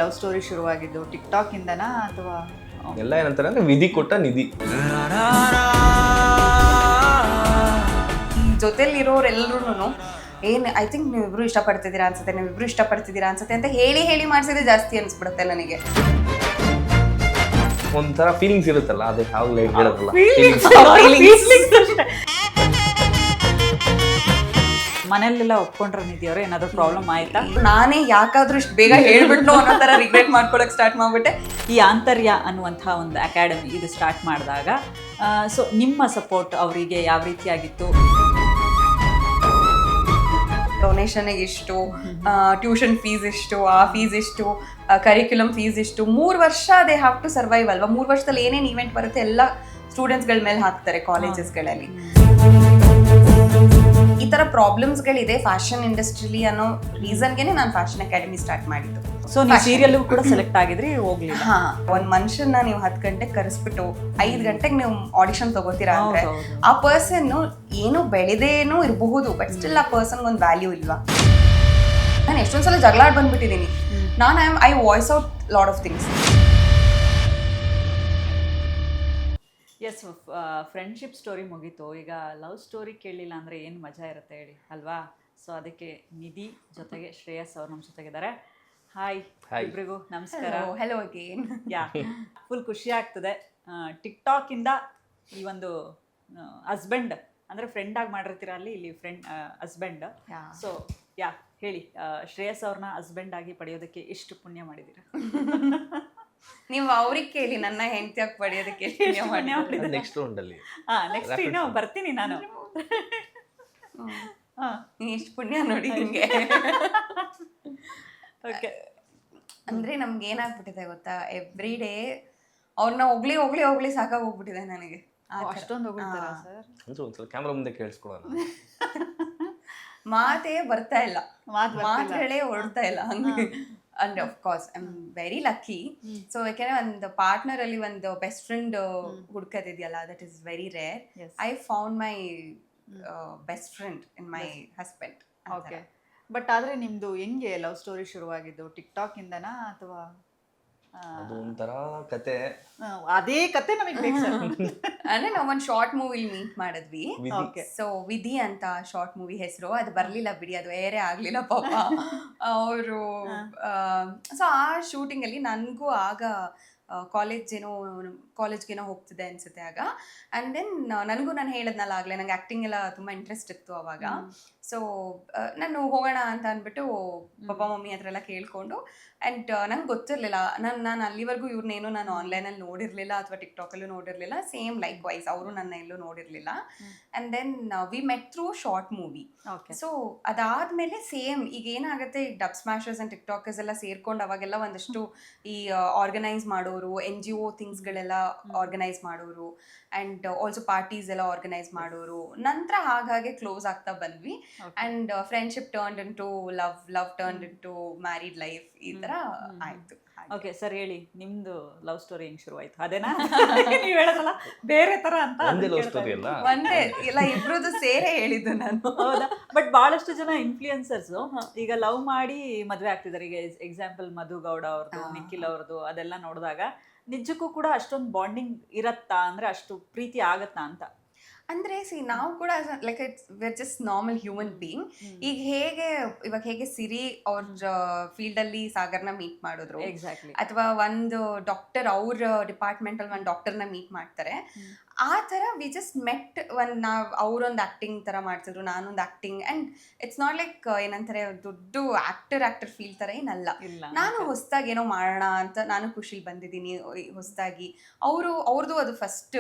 Love story ಶುರುವಾಗಿದ್ದು TikTok ಇಂದನಾ ಅಥವಾ ಎಲ್ಲ ಏನಂತಾರೆ ಅಂದ್ರೆ ವಿಧಿ ಕೊಟ್ಟ ನಿಧಿ. ಜೊತೆಲಿರೋರೆಲ್ಲರೂ ಐ ಥಿಂಕ್ ನೀವಿಬ್ರು ಇಷ್ಟಪಡ್ತಿದ್ದೀರಾ ಅನ್ಸುತ್ತೆ ಅಂತ ಹೇಳಿ ಮಾಡಿಸಿದ್ರೆ ಜಾಸ್ತಿ ಅನ್ಸ್ಬಿಡುತ್ತೆ ನನಗೆ. ಒಂಥರ ಫೀಲಿಂಗ್ಸ್ ಇರುತ್ತಲ್ಲ, ಅದೇ ಯಾವಾಗಲೇ ಹೇಳೋದಲ್ಲ. ಮನೆಯಲ್ಲೆಲ್ಲ ಒಪ್ಕೊಂಡ್ರ ನಿಧಿಯವ್ರು ಏನಾದ್ರು ಪ್ರಾಬ್ಲಮ್ ಆಯ್ತಾ? ನಾನೇ ಯಾಕಾದ್ರೂ ಇಷ್ಟು ಬೇಗ ಹೇಳ್ಬಿಟ್ನೋ ಅನ್ನೋ ಥರ ರಿಗ್ರೆಟ್ ಮಾಡ್ಕೊಳಕ್ ಸ್ಟಾರ್ಟ್ ಮಾಡ್ಬಿಟ್ಟೆ. ಈ ಆಂತರ್ಯ ಅನ್ನುವಂಥ ಒಂದು ಅಕಾಡೆಮಿ ಇದು ಸ್ಟಾರ್ಟ್ ಮಾಡಿದಾಗ ಸೊ ನಿಮ್ಮ ಸಪೋರ್ಟ್ ಅವರಿಗೆ ಯಾವ ರೀತಿಯಾಗಿತ್ತು? ಡೊನೇಷನ್ಗೆ ಇಷ್ಟು, ಟ್ಯೂಷನ್ ಫೀಸ್ ಇಷ್ಟು, ಆ ಫೀಸ್ ಇಷ್ಟು, ಕರಿಕ್ಯುಲಮ್ ಫೀಸ್ ಇಷ್ಟು, 3 ವರ್ಷ ದೇ ಹ್ಯಾವ್ ಟು ಸರ್ವೈವ್ ಅಲ್ವಾ. 3 ವರ್ಷದಲ್ಲಿ ಏನೇನು ಇವೆಂಟ್ ಬರುತ್ತೆ ಎಲ್ಲ ಸ್ಟೂಡೆಂಟ್ಸ್ಗಳ ಮೇಲೆ ಹಾಕ್ತಾರೆ ಕಾಲೇಜಸ್ಗಳಲ್ಲಿ. ಈ ಥರ ಪ್ರಾಬ್ಲಮ್ಸ್ಗಳಿದೆ ಫ್ಯಾಷನ್ ಇಂಡಸ್ಟ್ರಿಲಿ ಅನ್ನೋ ರೀಸನ್ಗೆನೆ ನಾನು ಫ್ಯಾಷನ್ ಅಕಾಡೆಮಿ ಸ್ಟಾರ್ಟ್ ಮಾಡಿದ್ದು. ಸೊ ನೀವು ಸೀರಿಯಲ್ ಕೂಡ ಸೆಲೆಕ್ಟ್ ಆಗಿದ್ರಿ, ಹೋಗ್ಲಿಲ್ಲ? ಹಾ, ಒಂದ್ ಮನುಷ್ಯನ ನೀವು 10 ಗಂಟೆಗೆ ಕರೆಸ್ಬಿಟ್ಟು 5 ಗಂಟೆಗೆ ನೀವು ಆಡಿಷನ್ ತಗೋತೀರಾ ಅಂದ್ರೆ ಆ ಪರ್ಸನ್ ಏನು ಬೆಳೆದೇನೂ ಇರಬಹುದು, ಬಟ್ ಸ್ಟಿಲ್ ಆ ಪರ್ಸನ್ ಒಂದು ವ್ಯಾಲ್ಯೂ ಇಲ್ವಾ? ನಾನು ಎಷ್ಟೊಂದ್ಸಲ ಜಗಳ ಆಡ್ ಬಂದ್ಬಿಟ್ಟಿದ್ದೀನಿ. I voice out lot of things. Yes, friendship story ಮುಗೀತು. ಈಗ ಲವ್ ಸ್ಟೋರಿ ಕೇಳಲಿಲ್ಲ ಅಂದರೆ ಏನು ಮಜಾ ಇರುತ್ತೆ ಹೇಳಿ ಅಲ್ವಾ? ಸೊ ಅದಕ್ಕೆ ನಿಧಿ ಜೊತೆಗೆ ಶ್ರೇಯಸ್ ಅವ್ರು ನಮ್ಮ ಜೊತೆಗಿದ್ದಾರೆ. ಹಾಯ್ ಇಬ್ರಿಗೂ ನಮಸ್ಕಾರ. Hello again. ಯಾ, ಫುಲ್ ಖುಷಿ ಆಗ್ತದೆ. ಟಿಕ್ಟಾಕಿಂದ ಈ ಒಂದು ಹಸ್ಬೆಂಡ್ ಅಂದರೆ ಫ್ರೆಂಡ್ ಆಗಿ ಮಾಡಿರ್ತೀರ ಅಲ್ಲಿ, ಇಲ್ಲಿ ಫ್ರೆಂಡ್ ಹಸ್ಬೆಂಡ್. ಸೊ ಯಾ, ಹೇಳಿ, ಶ್ರೇಯಸ್ ಅವ್ರನ್ನ ಹಸ್ಬೆಂಡ್ ಆಗಿ ಪಡೆಯೋದಕ್ಕೆ ಎಷ್ಟು ಪುಣ್ಯ ಮಾಡಿದ್ದೀರಾ? ನೀವು ಅವ್ರಿಗೆ ಕೇಳಿ, ನನ್ನ ಹೆಂಡತಿಯಾಗಿ ಪಡೆಯೋದಕ್ಕೆ ನೆಕ್ಸ್ಟ್ ರೌಂಡ್ ಅಲ್ಲಿ ನೆಕ್ಸ್ಟ್ ಇನ್ನೂ ಬರ್ತೀನಿ ನಾನು. ನೀ ಎಷ್ಟು ಪುಣ್ಯ ನೋಡಿ ನಿಮಗೆ. ಓಕೆ, ಅಂದ್ರೆ ನಮ್ಗೆ ಏನಾಗ್ಬಿಟ್ಟಿದೆ ಗೊತ್ತಾ, ಎವ್ರಿ ಡೇ ಅವ್ರನ್ನ ಹೋಗ್ಲಿ ಸಾಕಾಗೋಗ್ಬಿಟ್ಟಿದೆ ನನಗೆ. ಅಷ್ಟೊಂದು ಹೋಗ್ಬಿಡ್ತಾರಾ ಸರ್? ಒಂದ್ಸಲ ಕ್ಯಾಮ್ರಾ ಮುಂದೆ ಕೇಳಿಸ್ಕೊಳ್ಳೋಣ. ಮಾತೇ ಬರ್ತಾ ಇಲ್ಲ, ಮಾತುಗಳೇ ಹೊರಡ್ತಾ ಇಲ್ಲ ಹಂಗೆ. And of course I am very lucky. So ಯಾಕೆಂದ್ರೆ ಒಂದು ಪಾರ್ಟ್ನರ್ ಅಲ್ಲಿ ಒಂದು ಬೆಸ್ಟ್ ಫ್ರೆಂಡ್ ಹುಡ್ಕೋದಿದೆಯಲ್ಲ, that is very rare. I found my best friend in my husband. Okay, but ಆದ್ರೆ ನಿಮ್ದು ಹೆಂಗೆ ಲವ್ ಸ್ಟೋರಿ ಶುರುವಾಗಿದ್ದು? ಟಿಕ್ಟಾಕ್ ಇಂದನಾ ಅಥವಾ ಅದು ಒಂಥರ ಕತೆ? ಅದೇ ಕತೆ ನಮಗೆ ಬೇಕು ಸರ್. ಅಂದ್ರೆ ನಾವು ಒಂದು ಶಾರ್ಟ್ ಮೂವಿ ಮೀಟ್ ಮಾಡಿದ್ವಿ. ಓಕೆ, ಸೊ ವಿಧಿ ಅಂತ ಶಾರ್ಟ್ ಮೂವಿ ಹೆಸರು. ಅದು ಬರ್ಲಿಲ್ಲ ಬಿಡಿ, ಅದು ಏರೇ ಆಗ್ಲಿಲ್ಲ ಪಾಪ ಅವರು. ಸೊ ಆ ಶೂಟಿಂಗ್ ಅಲ್ಲಿ ನನಗೂ ಆಗ ಕಾಲೇಜ್ಗೇನೋ ಹೋಗ್ತಿದೆ ಅನ್ಸುತ್ತೆ ಆಗ. ಆ್ಯಂಡ್ ದೆನ್ ನನಗೂ ನಾನು ಹೇಳಿದ್ನಲ್ಲ ಆಗಲೇ, ನಂಗೆ ಆ್ಯಕ್ಟಿಂಗ್ ಎಲ್ಲ ತುಂಬ ಇಂಟ್ರೆಸ್ಟ್ ಇತ್ತು ಅವಾಗ. ಸೊ ನಾನು ಹೋಗೋಣ ಅಂತ ಅಂದ್ಬಿಟ್ಟು ಪಪ್ಪ ಮಮ್ಮಿ ಹತ್ರ ಎಲ್ಲ ಕೇಳಿಕೊಂಡು, ಆ್ಯಂಡ್ ನಂಗೆ ಗೊತ್ತಿರಲಿಲ್ಲ, ನಾನು ಅಲ್ಲಿವರೆಗೂ ಇವ್ರನ್ನೇನು ನಾನು ಆನ್ಲೈನಲ್ಲಿ ನೋಡಿರಲಿಲ್ಲ ಅಥವಾ ಟಿಕ್ಟಾಕಲ್ಲೂ ನೋಡಿರಲಿಲ್ಲ. ಸೇಮ್ ಲೈಕ್ ವೈಸ್ ಅವರು ನನ್ನ ಎಲ್ಲೂ ನೋಡಿರಲಿಲ್ಲ. And then we met through short movie. So ಅದಾದಮೇಲೆ ಸೇಮ್ ಈಗ ಏನಾಗುತ್ತೆ, ಈ ಡಬ್ ಸ್ಮ್ಯಾಶರ್ಸ್ ಆ್ಯಂಡ್ ಟಿಕ್ಟಾಕರ್ಸ್ ಎಲ್ಲ ಸೇರ್ಕೊಂಡು ಅವಾಗೆಲ್ಲ ಒಂದಷ್ಟು ಈ ಆರ್ಗನೈಸ್ ಮಾಡೋರು, NGO ಥಿಂಗ್ಸ್ಗಳೆಲ್ಲ ಆರ್ಗನೈಸ್ ಮಾಡೋರು, ಆ್ಯಂಡ್ ಆಲ್ಸೋ ಪಾರ್ಟೀಸ್ ಎಲ್ಲ ಆರ್ಗನೈಸ್ ಮಾಡೋರು. ನಂತರ ಹಾಗೆ ಕ್ಲೋಸ್ ಆಗ್ತಾ ಬಂದ್ವಿ. And friendship turned into love turned into married life, ಈ ಥರ ಆಯಿತು. ಓಕೆ ಸರ್, ಹೇಳಿ ನಿಮ್ದು ಲವ್ ಸ್ಟೋರಿ ಹೆಂಗ್ ಶುರು ಆಯ್ತು? ಅದೇನಾ ನೀವು ಹೇಳೋದಲ್ಲ ಬೇರೆ ತರ ಅಂತ? ಒಂದೇ ಇಲ್ಲ, ಇಬ್ರದ್ದು ಸೇರೇ ಹೇಳಿದ್ದು ನಾನು. ಹೌದಾ? ಬಟ್ ಬಹಳಷ್ಟು ಜನ ಇನ್ಫ್ಲೂಯೆನ್ಸರ್ಸ್ ಈಗ ಲವ್ ಮಾಡಿ ಮದುವೆ ಆಗ್ತಿದ್ದಾರೆ. ಈಗ ಎಕ್ಸಾಂಪಲ್ ಮಧು ಗೌಡ ಅವ್ರದ್ದು, ನಿಖಿಲ್ ಅವ್ರದ್ದು, ಅದೆಲ್ಲ ನೋಡಿದಾಗ ನಿಜಕ್ಕೂ ಕೂಡ ಅಷ್ಟೊಂದು ಬಾಂಡಿಂಗ್ ಇರತ್ತಾ? ಅಂದ್ರೆ ಅಷ್ಟು ಪ್ರೀತಿ ಆಗತ್ತಾ ಅಂತ? ಅಂದರೆ ನಾವು ಕೂಡ like where just normal human being. ಈಗ ಹೇಗೆ ಸಿರಿ ಅವ್ರ ಫೀಲ್ಡಲ್ಲಿ ಸಾಗರ್ನ ಮೀಟ್ ಮಾಡಿದ್ರು, ಎಕ್ಸಾಕ್ಟ್ಲಿ, ಅಥವಾ ಒಂದು ಡಾಕ್ಟರ್ ಅವ್ರ ಡಿಪಾರ್ಟ್ಮೆಂಟಲ್ಲಿ ಒಂದು ಡಾಕ್ಟರ್ನ ಮೀಟ್ ಮಾಡ್ತಾರೆ, ಆ ಥರ ವಿ ಜಸ್ಟ್ ಮೆಟ್. ಅವರೊಂದು ಆ್ಯಕ್ಟಿಂಗ್ ಥರ ಮಾಡ್ತಿದ್ರು, ನಾನೊಂದು acting. And it's not like ಏನಂತಾರೆ ದೊಡ್ಡ ಆ್ಯಕ್ಟರ್ ಫೀಲ್ ಥರ ಏನಲ್ಲ. ನಾನು ಹೊಸದಾಗಿ ಏನೋ ಮಾಡೋಣ ಅಂತ ನಾನು ಖುಷಿಲಿ ಬಂದಿದ್ದೀನಿ ಹೊಸದಾಗಿ. ಅವ್ರದ್ದು ಅದು ಫಸ್ಟ್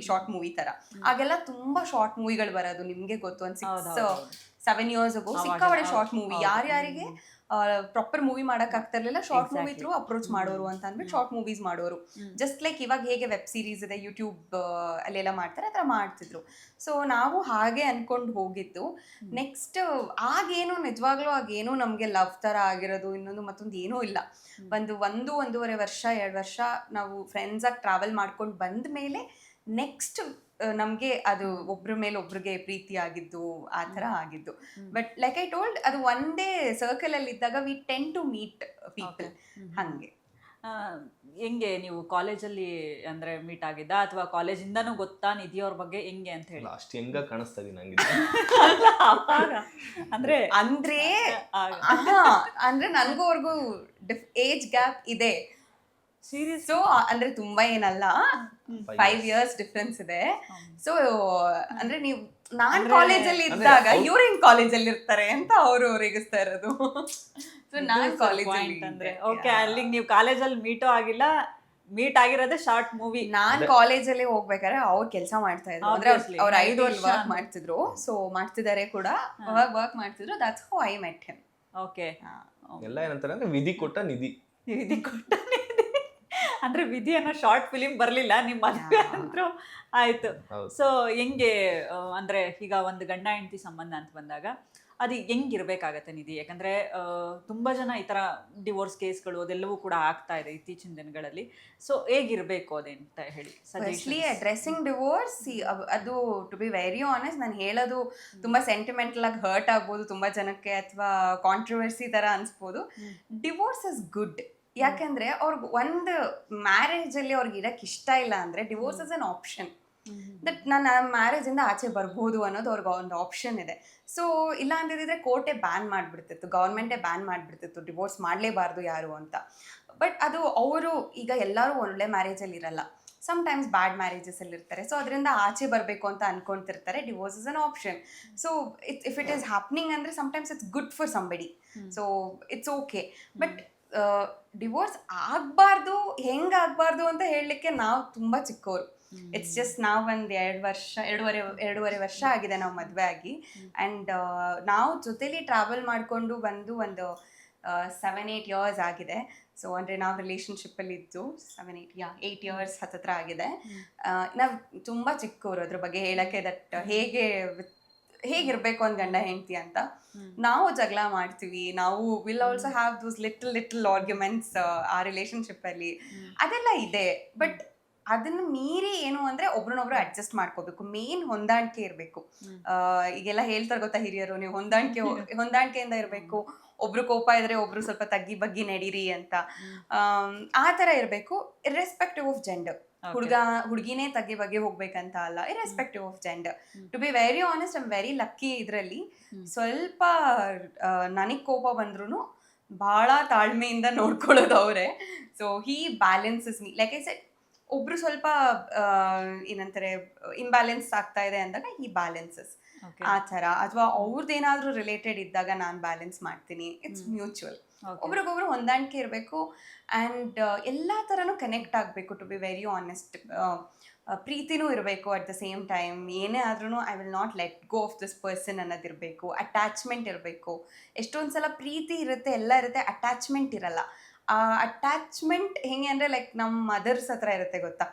ಈ ಶಾರ್ಟ್ ಮೂವಿ ಥರ. ಆಗೆಲ್ಲ ತುಂಬಾ ಶಾರ್ಟ್ ಮೂವಿಗಳು ಬರೋದು, ನಿಮ್ಗೆ ಗೊತ್ತು. ಒಂದು 6-7 years ago ಸಿಕ್ಕಾಪಟ್ಟೆ ಶಾರ್ಟ್ ಮೂವಿ. ಯಾರ್ಯಾರಿಗೆ ಪ್ರಾಪರ್ ಮೂವಿ ಮಾಡಕ್ ಆಗ್ತಾ ಇರ್ಲಿಲ್ಲ, ಶಾರ್ಟ್ ಮೂವಿ ಥ್ರೂ ಅಪ್ರೋಚ್ ಮಾಡೋರು ಅಂತ ಅಂದ್ಬಿಟ್ಟು ಶಾರ್ಟ್ ಮೂವೀಸ್ ಮಾಡೋರು. ಜಸ್ಟ್ ಲೈಕ್ ಇವಾಗ ಹೇಗೆ ವೆಬ್ ಸೀರೀಸ್ ಇದೆ ಯೂಟ್ಯೂಬ್ ಅಲ್ಲೆಲ್ಲ ಮಾಡ್ತಾರೆ, ಆ ಥರ ಮಾಡ್ತಿದ್ರು. ಸೊ ನಾವು ಹಾಗೆ ಅನ್ಕೊಂಡು ಹೋಗಿದ್ದು. ನೆಕ್ಸ್ಟ್ ಆಗೇನು ನಿಜವಾಗ್ಲೂ ಆಗೇನು ನಮಗೆ ಲವ್ ಥರ ಆಗಿರೋದು ಇನ್ನೊಂದು ಮತ್ತೊಂದು ಏನೂ ಇಲ್ಲ. ಒಂದೂವರೆ ವರ್ಷ 2 ವರ್ಷ ನಾವು ಫ್ರೆಂಡ್ಸಾಗಿ ಟ್ರಾವೆಲ್ ಮಾಡ್ಕೊಂಡು ಬಂದ ಮೇಲೆ ನೆಕ್ಸ್ಟ್ ನಮ್ಗೆ ಅದು ಒಬ್ರ ಮೇಲೆ ಒಬ್ರಿಗೆ ಪ್ರೀತಿ ಆಗಿದ್ದು ಆ ತರ ಆಗಿದ್ದು. ಬಟ್ ಲೈಕ್ ಐ ಟೋಲ್ಡ್, ಅದು ಒಂದೇ ಸರ್ಕಲ್ ಅಲ್ಲಿ ಇದ್ದಾಗ we tend to meet people ಹಂಗೆ. ಹೆಂಗೆ ನೀವು ಕಾಲೇಜಲ್ಲಿ ಅಂದ್ರೆ ಮೀಟ್ ಆಗಿದ್ದ ಅಥವಾ ಕಾಲೇಜಿಂದನೂ ಗೊತ್ತಾ ನಿಧಿ ಅವ್ರ ಬಗ್ಗೆ ಹೆಂಗೆ ಅಂತ ಹೇಳಿ? ಅಷ್ಟು ಹೆಂಗ ಕಾಣಿಸ್ತಾ ಇದೀನಿ ನಂಗೆ. ಅಂದ್ರೆ ಅಂದ್ರೆ ಅಂದ್ರೆ ನನ್ಗೂ ಅವ್ರಿಗೂ ಏಜ್ ಗ್ಯಾಪ್ ಇದೆ. ಸೀರಿಯಸ್? ಸೊ ಅಂದ್ರೆ ತುಂಬಾ ಏನಲ್ಲ, 5 years ಡಿಫ್ರೆನ್ಸ್ ಇದೆ. ಸೊ ಅಂದ್ರೆ ನೀವು ನಾನ್ ಕಾಲೇಜಲ್ಲಿ ಇದ್ದಾಗ ಇವ್ರು ಹೆಂಗ್ ಕಾಲೇಜಲ್ಲಿ ಇರ್ತಾರೆ ಅಂತ ಅವರು ರೇಗಿಸ್ತಾ ಇರೋದು. ಸೊ ನಾನ್ ಕಾಲೇಜಲ್ಲಿ ಅಂದ್ರೆ ಓಕೆ, ಅಲ್ಲಿಗೆ ನೀವು ಕಾಲೇಜಲ್ಲಿ ಮೀಟೋ ಆಗಿಲ್ಲ, ಮೀಟ್ ಆಗಿರೋದೇ ಶಾರ್ಟ್ ಮೂವಿ. ನಾನ್ ಕಾಲೇಜಲ್ಲಿ ಹೋಗ್ಬೇಕಾದ್ರೆ ಅವ್ರು ಕೆಲಸ ಮಾಡ್ತಾ ಇದ್ರು, ಅಂದ್ರೆ ಅವ್ರ 5 ವರ್ಷ ವರ್ಕ್ ಮಾಡ್ತಿದ್ರು. ಸೊ ಮಾಡ್ತಿದ್ದಾರೆ ಕೂಡ, ವರ್ಕ್ ಮಾಡ್ತಿದ್ರು. That's how I met him. Okay, ಎಲ್ಲ ಏನಂತಾರೆ ಅಂದ್ರೆ ವಿಧಿ ಕೊಟ್ಟ ನಿಧಿ. ವಿಧಿ ಕೊಟ್ಟ ನಿಧಿ ಅಂದ್ರೆ ವಿಧಿ ಅನ್ನೋ ಶಾರ್ಟ್ ಫಿಲಿಂ ಬರ್ಲಿಲ್ಲ, ನಿಮ್ಮ ಮದುವೆ ಅಂತೂ ಆಯ್ತು. ಸೊ ಹೆಂಗೆ ಅಂದ್ರೆ ಈಗ ಒಂದು ಗಂಡ ಹೆಂಡತಿ ಸಂಬಂಧ ಅಂತ ಬಂದಾಗ ಅದು ಹೆಂಗಿರ್ಬೇಕಾಗತ್ತೆ ನಿಧಿ? ಯಾಕಂದ್ರೆ ತುಂಬಾ ಜನ ಈ ತರ ಡಿವೋರ್ಸ್ ಕೇಸ್ಗಳು ಅದೆಲ್ಲವೂ ಕೂಡ ಆಗ್ತಾ ಇದೆ ಇತ್ತೀಚಿನ ದಿನಗಳಲ್ಲಿ. ಸೊ ಹೇಗಿರ್ಬೇಕು ಅದೇಂತ ಹೇಳಿ ಫಸ್ಟ್ಲಿ ಅಡ್ರೆಸ್ಸಿಂಗ್ ಡಿವೋರ್ಸ್, ಅದು ಟು ಬಿ ವೆರಿ ಆನೆಸ್ಟ್ ನಾನು ಹೇಳೋದು ತುಂಬಾ ಸೆಂಟಿಮೆಂಟಲ್ ಆಗಿ ಹರ್ಟ್ ಆಗ್ಬೋದು ತುಂಬಾ ಜನಕ್ಕೆ, ಅಥವಾ ಕಾಂಟ್ರವರ್ಸಿ ತರ ಅನ್ಸ್ಬೋದು. Divorce is good. ಯಾಕಂದ್ರೆ ಅವ್ರಿಗೆ ಒಂದು ಮ್ಯಾರೇಜ್ ಅಲ್ಲಿ ಅವ್ರಿಗೆ ಇರಕ್ಕೆ ಇಷ್ಟ ಇಲ್ಲ ಅಂದ್ರೆ divorce is an option. That ನಾನು ಮ್ಯಾರೇಜ್ ಇಂದ ಆಚೆ ಬರ್ಬೋದು ಅನ್ನೋದು ಅವ್ರಿಗೆ ಒಂದು ಆಪ್ಷನ್ ಇದೆ. ಸೊ ಇಲ್ಲ ಅಂದಿದ್ರೆ ಕೋರ್ಟೇ ಬ್ಯಾನ್ ಮಾಡ್ಬಿಡ್ತಿತ್ತು, ಗೌರ್ಮೆಂಟೇ ಬ್ಯಾನ್ ಮಾಡ್ಬಿಡ್ತಿತ್ತು ಡಿವೋರ್ಸ್ ಮಾಡಲೇಬಾರ್ದು ಯಾರು ಅಂತ. ಬಟ್ ಅದು ಅವರು ಈಗ ಎಲ್ಲರೂ ಒಳ್ಳೆ ಮ್ಯಾರೇಜಲ್ಲಿ ಇರಲ್ಲ, ಸಮ್ಟೈಮ್ಸ್ ಬ್ಯಾಡ್ ಮ್ಯಾರೇಜಸ್ ಅಲ್ಲಿ ಇರ್ತಾರೆ. ಸೊ ಅದರಿಂದ ಆಚೆ ಬರಬೇಕು ಅಂತ ಅನ್ಕೊಂತಿರ್ತಾರೆ. Divorce is an option. So if it is happening ಅಂದ್ರೆ sometimes it's good for somebody. So it's okay. But divorce ಆಗ್ಬಾರ್ದು, ಹೆಂಗಾಗ್ಬಾರ್ದು ಅಂತ ಹೇಳಲಿಕ್ಕೆ ನಾವು ತುಂಬಾ ಚಿಕ್ಕವರು. ಇಟ್ಸ್ ಜಸ್ಟ್ ನಾವು ಒಂದು 2 ವರ್ಷ ಆಗಿದೆ ನಾವು ಮದುವೆ ಆಗಿ. ಆ್ಯಂಡ್ ನಾವು ಜೊತೆಲಿ ಟ್ರಾವೆಲ್ ಮಾಡಿಕೊಂಡು ಬಂದು ಒಂದು 7-8 years ಆಗಿದೆ. ಸೊ ಅಂದರೆ ನಾವು ರಿಲೇಷನ್ಶಿಪ್ಪಲ್ಲಿ ಇದ್ದು 8 years ಹತ್ತತ್ರ ಆಗಿದೆ. ನಾವು ತುಂಬ ಚಿಕ್ಕವರು ಅದ್ರ ಬಗ್ಗೆ ಹೇಳೋಕ್ಕೆ, ದಟ್ ಹೇಗಿರ್ಬೇಕು ಒಂದು ಗಂಡ ಹೆಂಡತಿ ಅಂತ. ನಾವು ಜಗಳ ಮಾಡ್ತೀವಿ, ನಾವು will also have those little arguments ಆ ರಿಲೇಷನ್ಶಿಪ್ಪಲ್ಲಿ, ಅದೆಲ್ಲ ಇದೆ. ಬಟ್ ಅದನ್ನು ಮೀರಿ ಏನು ಅಂದ್ರೆ ಒಬ್ರನ್ನೊಬ್ರು ಅಡ್ಜಸ್ಟ್ ಮಾಡ್ಕೋಬೇಕು, ಮೇನ್ ಹೊಂದಾಣಿಕೆ ಇರಬೇಕು. ಈಗೆಲ್ಲ ಹೇಳ್ತಾರೆ ಗೊತ್ತಾ ಹಿರಿಯರು, ನೀವು ಹೊಂದಾಣಿಕೆಯಿಂದ ಇರಬೇಕು, ಒಬ್ರು ಕೋಪ ಇದ್ರೆ ಒಬ್ರು ಸ್ವಲ್ಪ ತಗ್ಗಿ ಬಗ್ಗಿ ನಡೀರಿ ಅಂತ. ಆ ಥರ ಇರಬೇಕು, ಇರ್ರೆಸ್ಪೆಕ್ಟಿವ್ ಆಫ್ ಜೆಂಡರ್. ಹುಡುಗಿನೇ ತಗ್ಗಿ ಬಗ್ಗೆ ಹೋಗ್ಬೇಕಂತ ಅಲ್ಲ, irrespective of gender. To be very honest, I am very lucky. ಇದರಲ್ಲಿ ಸ್ವಲ್ಪ ನನಗೆ ಕೋಪ ಬಂದ್ರೂ ಭಾಳ ತಾಳ್ಮೆಯಿಂದ ನೋಡ್ಕೊಳ್ಳೋದು ಅವರೇ. So he balances me. Like I said, ಒಬ್ರು ಸ್ವಲ್ಪ ಏನಂತಾರೆ ಇಂಬ್ಯಾಲೆನ್ಸ್ ಆಗ್ತಾ ಇದೆ ಅಂದಾಗ ಈ ಬ್ಯಾಲೆನ್ಸಸ್ ಆ ಥರ, ಅಥವಾ ಅವ್ರದ್ದೇನಾದ್ರೂ ರಿಲೇಟೆಡ್ ಇದ್ದಾಗ ನಾನು ಬ್ಯಾಲೆನ್ಸ್ ಮಾಡ್ತೀನಿ. It's mutual. ಒಬ್ರಿಗೊಬ್ರು ಹೊಂದಾಣಿಕೆ ಇರಬೇಕು. ಆ್ಯಂಡ್ ಎಲ್ಲ ಥರನೂ ಕನೆಕ್ಟ್ ಆಗಬೇಕು. ಟು ಬಿ ವೆರಿ ಆನೆಸ್ಟ್, ಪ್ರೀತಿನೂ ಇರಬೇಕು. ಅಟ್ ದ ಸೇಮ್ ಟೈಮ್ ಏನೇ ಆದ್ರೂ I will not let go of this person ಅನ್ನೋದಿರಬೇಕು. ಅಟ್ಯಾಚ್ಮೆಂಟ್ ಇರಬೇಕು. ಎಷ್ಟೊಂದು ಸಲ ಪ್ರೀತಿ ಇರುತ್ತೆ, ಎಲ್ಲ ಇರುತ್ತೆ, ಅಟ್ಯಾಚ್ಮೆಂಟ್ ಇರಲ್ಲ. ಅಟ್ಯಾಚ್ಮೆಂಟ್ ಹೆಂಗೆ ಅಂದರೆ ಲೈಕ್ ನಮ್ಮ ಮದರ್ಸ್ ಹತ್ರ ಇರುತ್ತೆ ಗೊತ್ತಾ,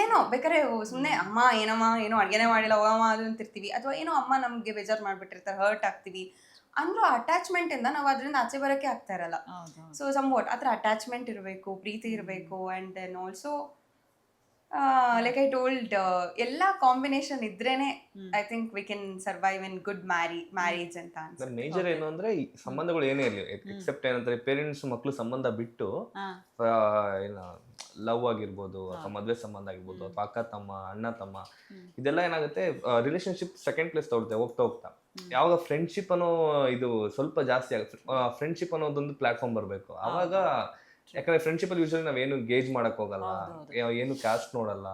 ಏನೋ ಬೇಕಾದ್ರೆ ಸುಮ್ಮನೆ ಅಮ್ಮ ಏನೋ ಅಡುಗೆನೇ ಮಾಡಿಲ್ಲ ಹೋಗಮ್ಮ ಅದು ಅಂತಿರ್ತೀವಿ, ಅಥವಾ ಏನೋ ಅಮ್ಮ ನಮಗೆ ಬೇಜಾರು ಮಾಡಿಬಿಟ್ಟಿರ್ತಾರೆ, ಹರ್ಟ್ ಆಗ್ತೀವಿ ಅಂದ್ರೂ ಅಟ್ಯಾಚ್ಮೆಂಟಿಂದ ನಾವು ಅದರಿಂದ ಆಚೆ ಬರೋಕ್ಕೆ ಆಗ್ತಾ ಇರಲ್ಲ. ಸೊ ಸಮ್ವಾಟ್ ಆ ಥರ ಅಟ್ಯಾಚ್ಮೆಂಟ್ ಇರಬೇಕು, ಪ್ರೀತಿ ಇರಬೇಕು. And then also like I told, ಎಲ್ಲ ಕಾಂಬಿನೇಷನ್ ಇದ್ರೇನೆ I think we can survive in good marriage ಅಂತ ಅನ್ಸುತ್ತೆ. ಮೇಜರ್ ಏನು ಅಂದ್ರೆ ಈ ಸಂಬಂಧಗಳು ಏನೇ ಇರಲಿ, ಎಕ್ಸೆಪ್ಟ್ ಏನಂತಾರೆ ಪೇರೆಂಟ್ಸ್ ಮಕ್ಕಳು ಸಂಬಂಧ ಬಿಟ್ಟು ಏನ ಲವ್ ಆಗಿರ್ಬೋದು, ಅಥವಾ ಮದುವೆ ಸಂಬಂಧ ಆಗಿರ್ಬೋದು, ಅಥವಾ ಅಕ್ಕ ತಮ್ಮ, ಅಣ್ಣ ತಮ್ಮ, ಇದೆಲ್ಲ ಏನಾಗುತ್ತೆ ರಿಲೇಶನ್ಶಿಪ್ ಸೆಕೆಂಡ್ ಪ್ಲೇಸ್ ತಗೊಳುತ್ತೆ ಹೋಗ್ತಾ. ಯಾವಾಗ ಫ್ರೆಂಡ್ಶಿಪ್ ಅನ್ನೋ ಇದು ಸ್ವಲ್ಪ ಜಾಸ್ತಿ ಆಗುತ್ತೆ, ಫ್ರೆಂಡ್ಶಿಪ್ ಅನ್ನೋದೊಂದು ಪ್ಲಾಟ್ಫಾರ್ಮ್ ಬರಬೇಕು ಆವಾಗ. ಯಾಕಂದ್ರೆ ಫ್ರೆಂಡ್ಶಿಪ್ ಅಲ್ಲಿ ಯೂಶಲಿ ನಾವೇನು ಗೇಜ್ ಮಾಡಕ್ ಹೋಗಲ್ಲ, ಏನು ಕ್ಯಾಸ್ಟ್ ನೋಡಲ್ಲ,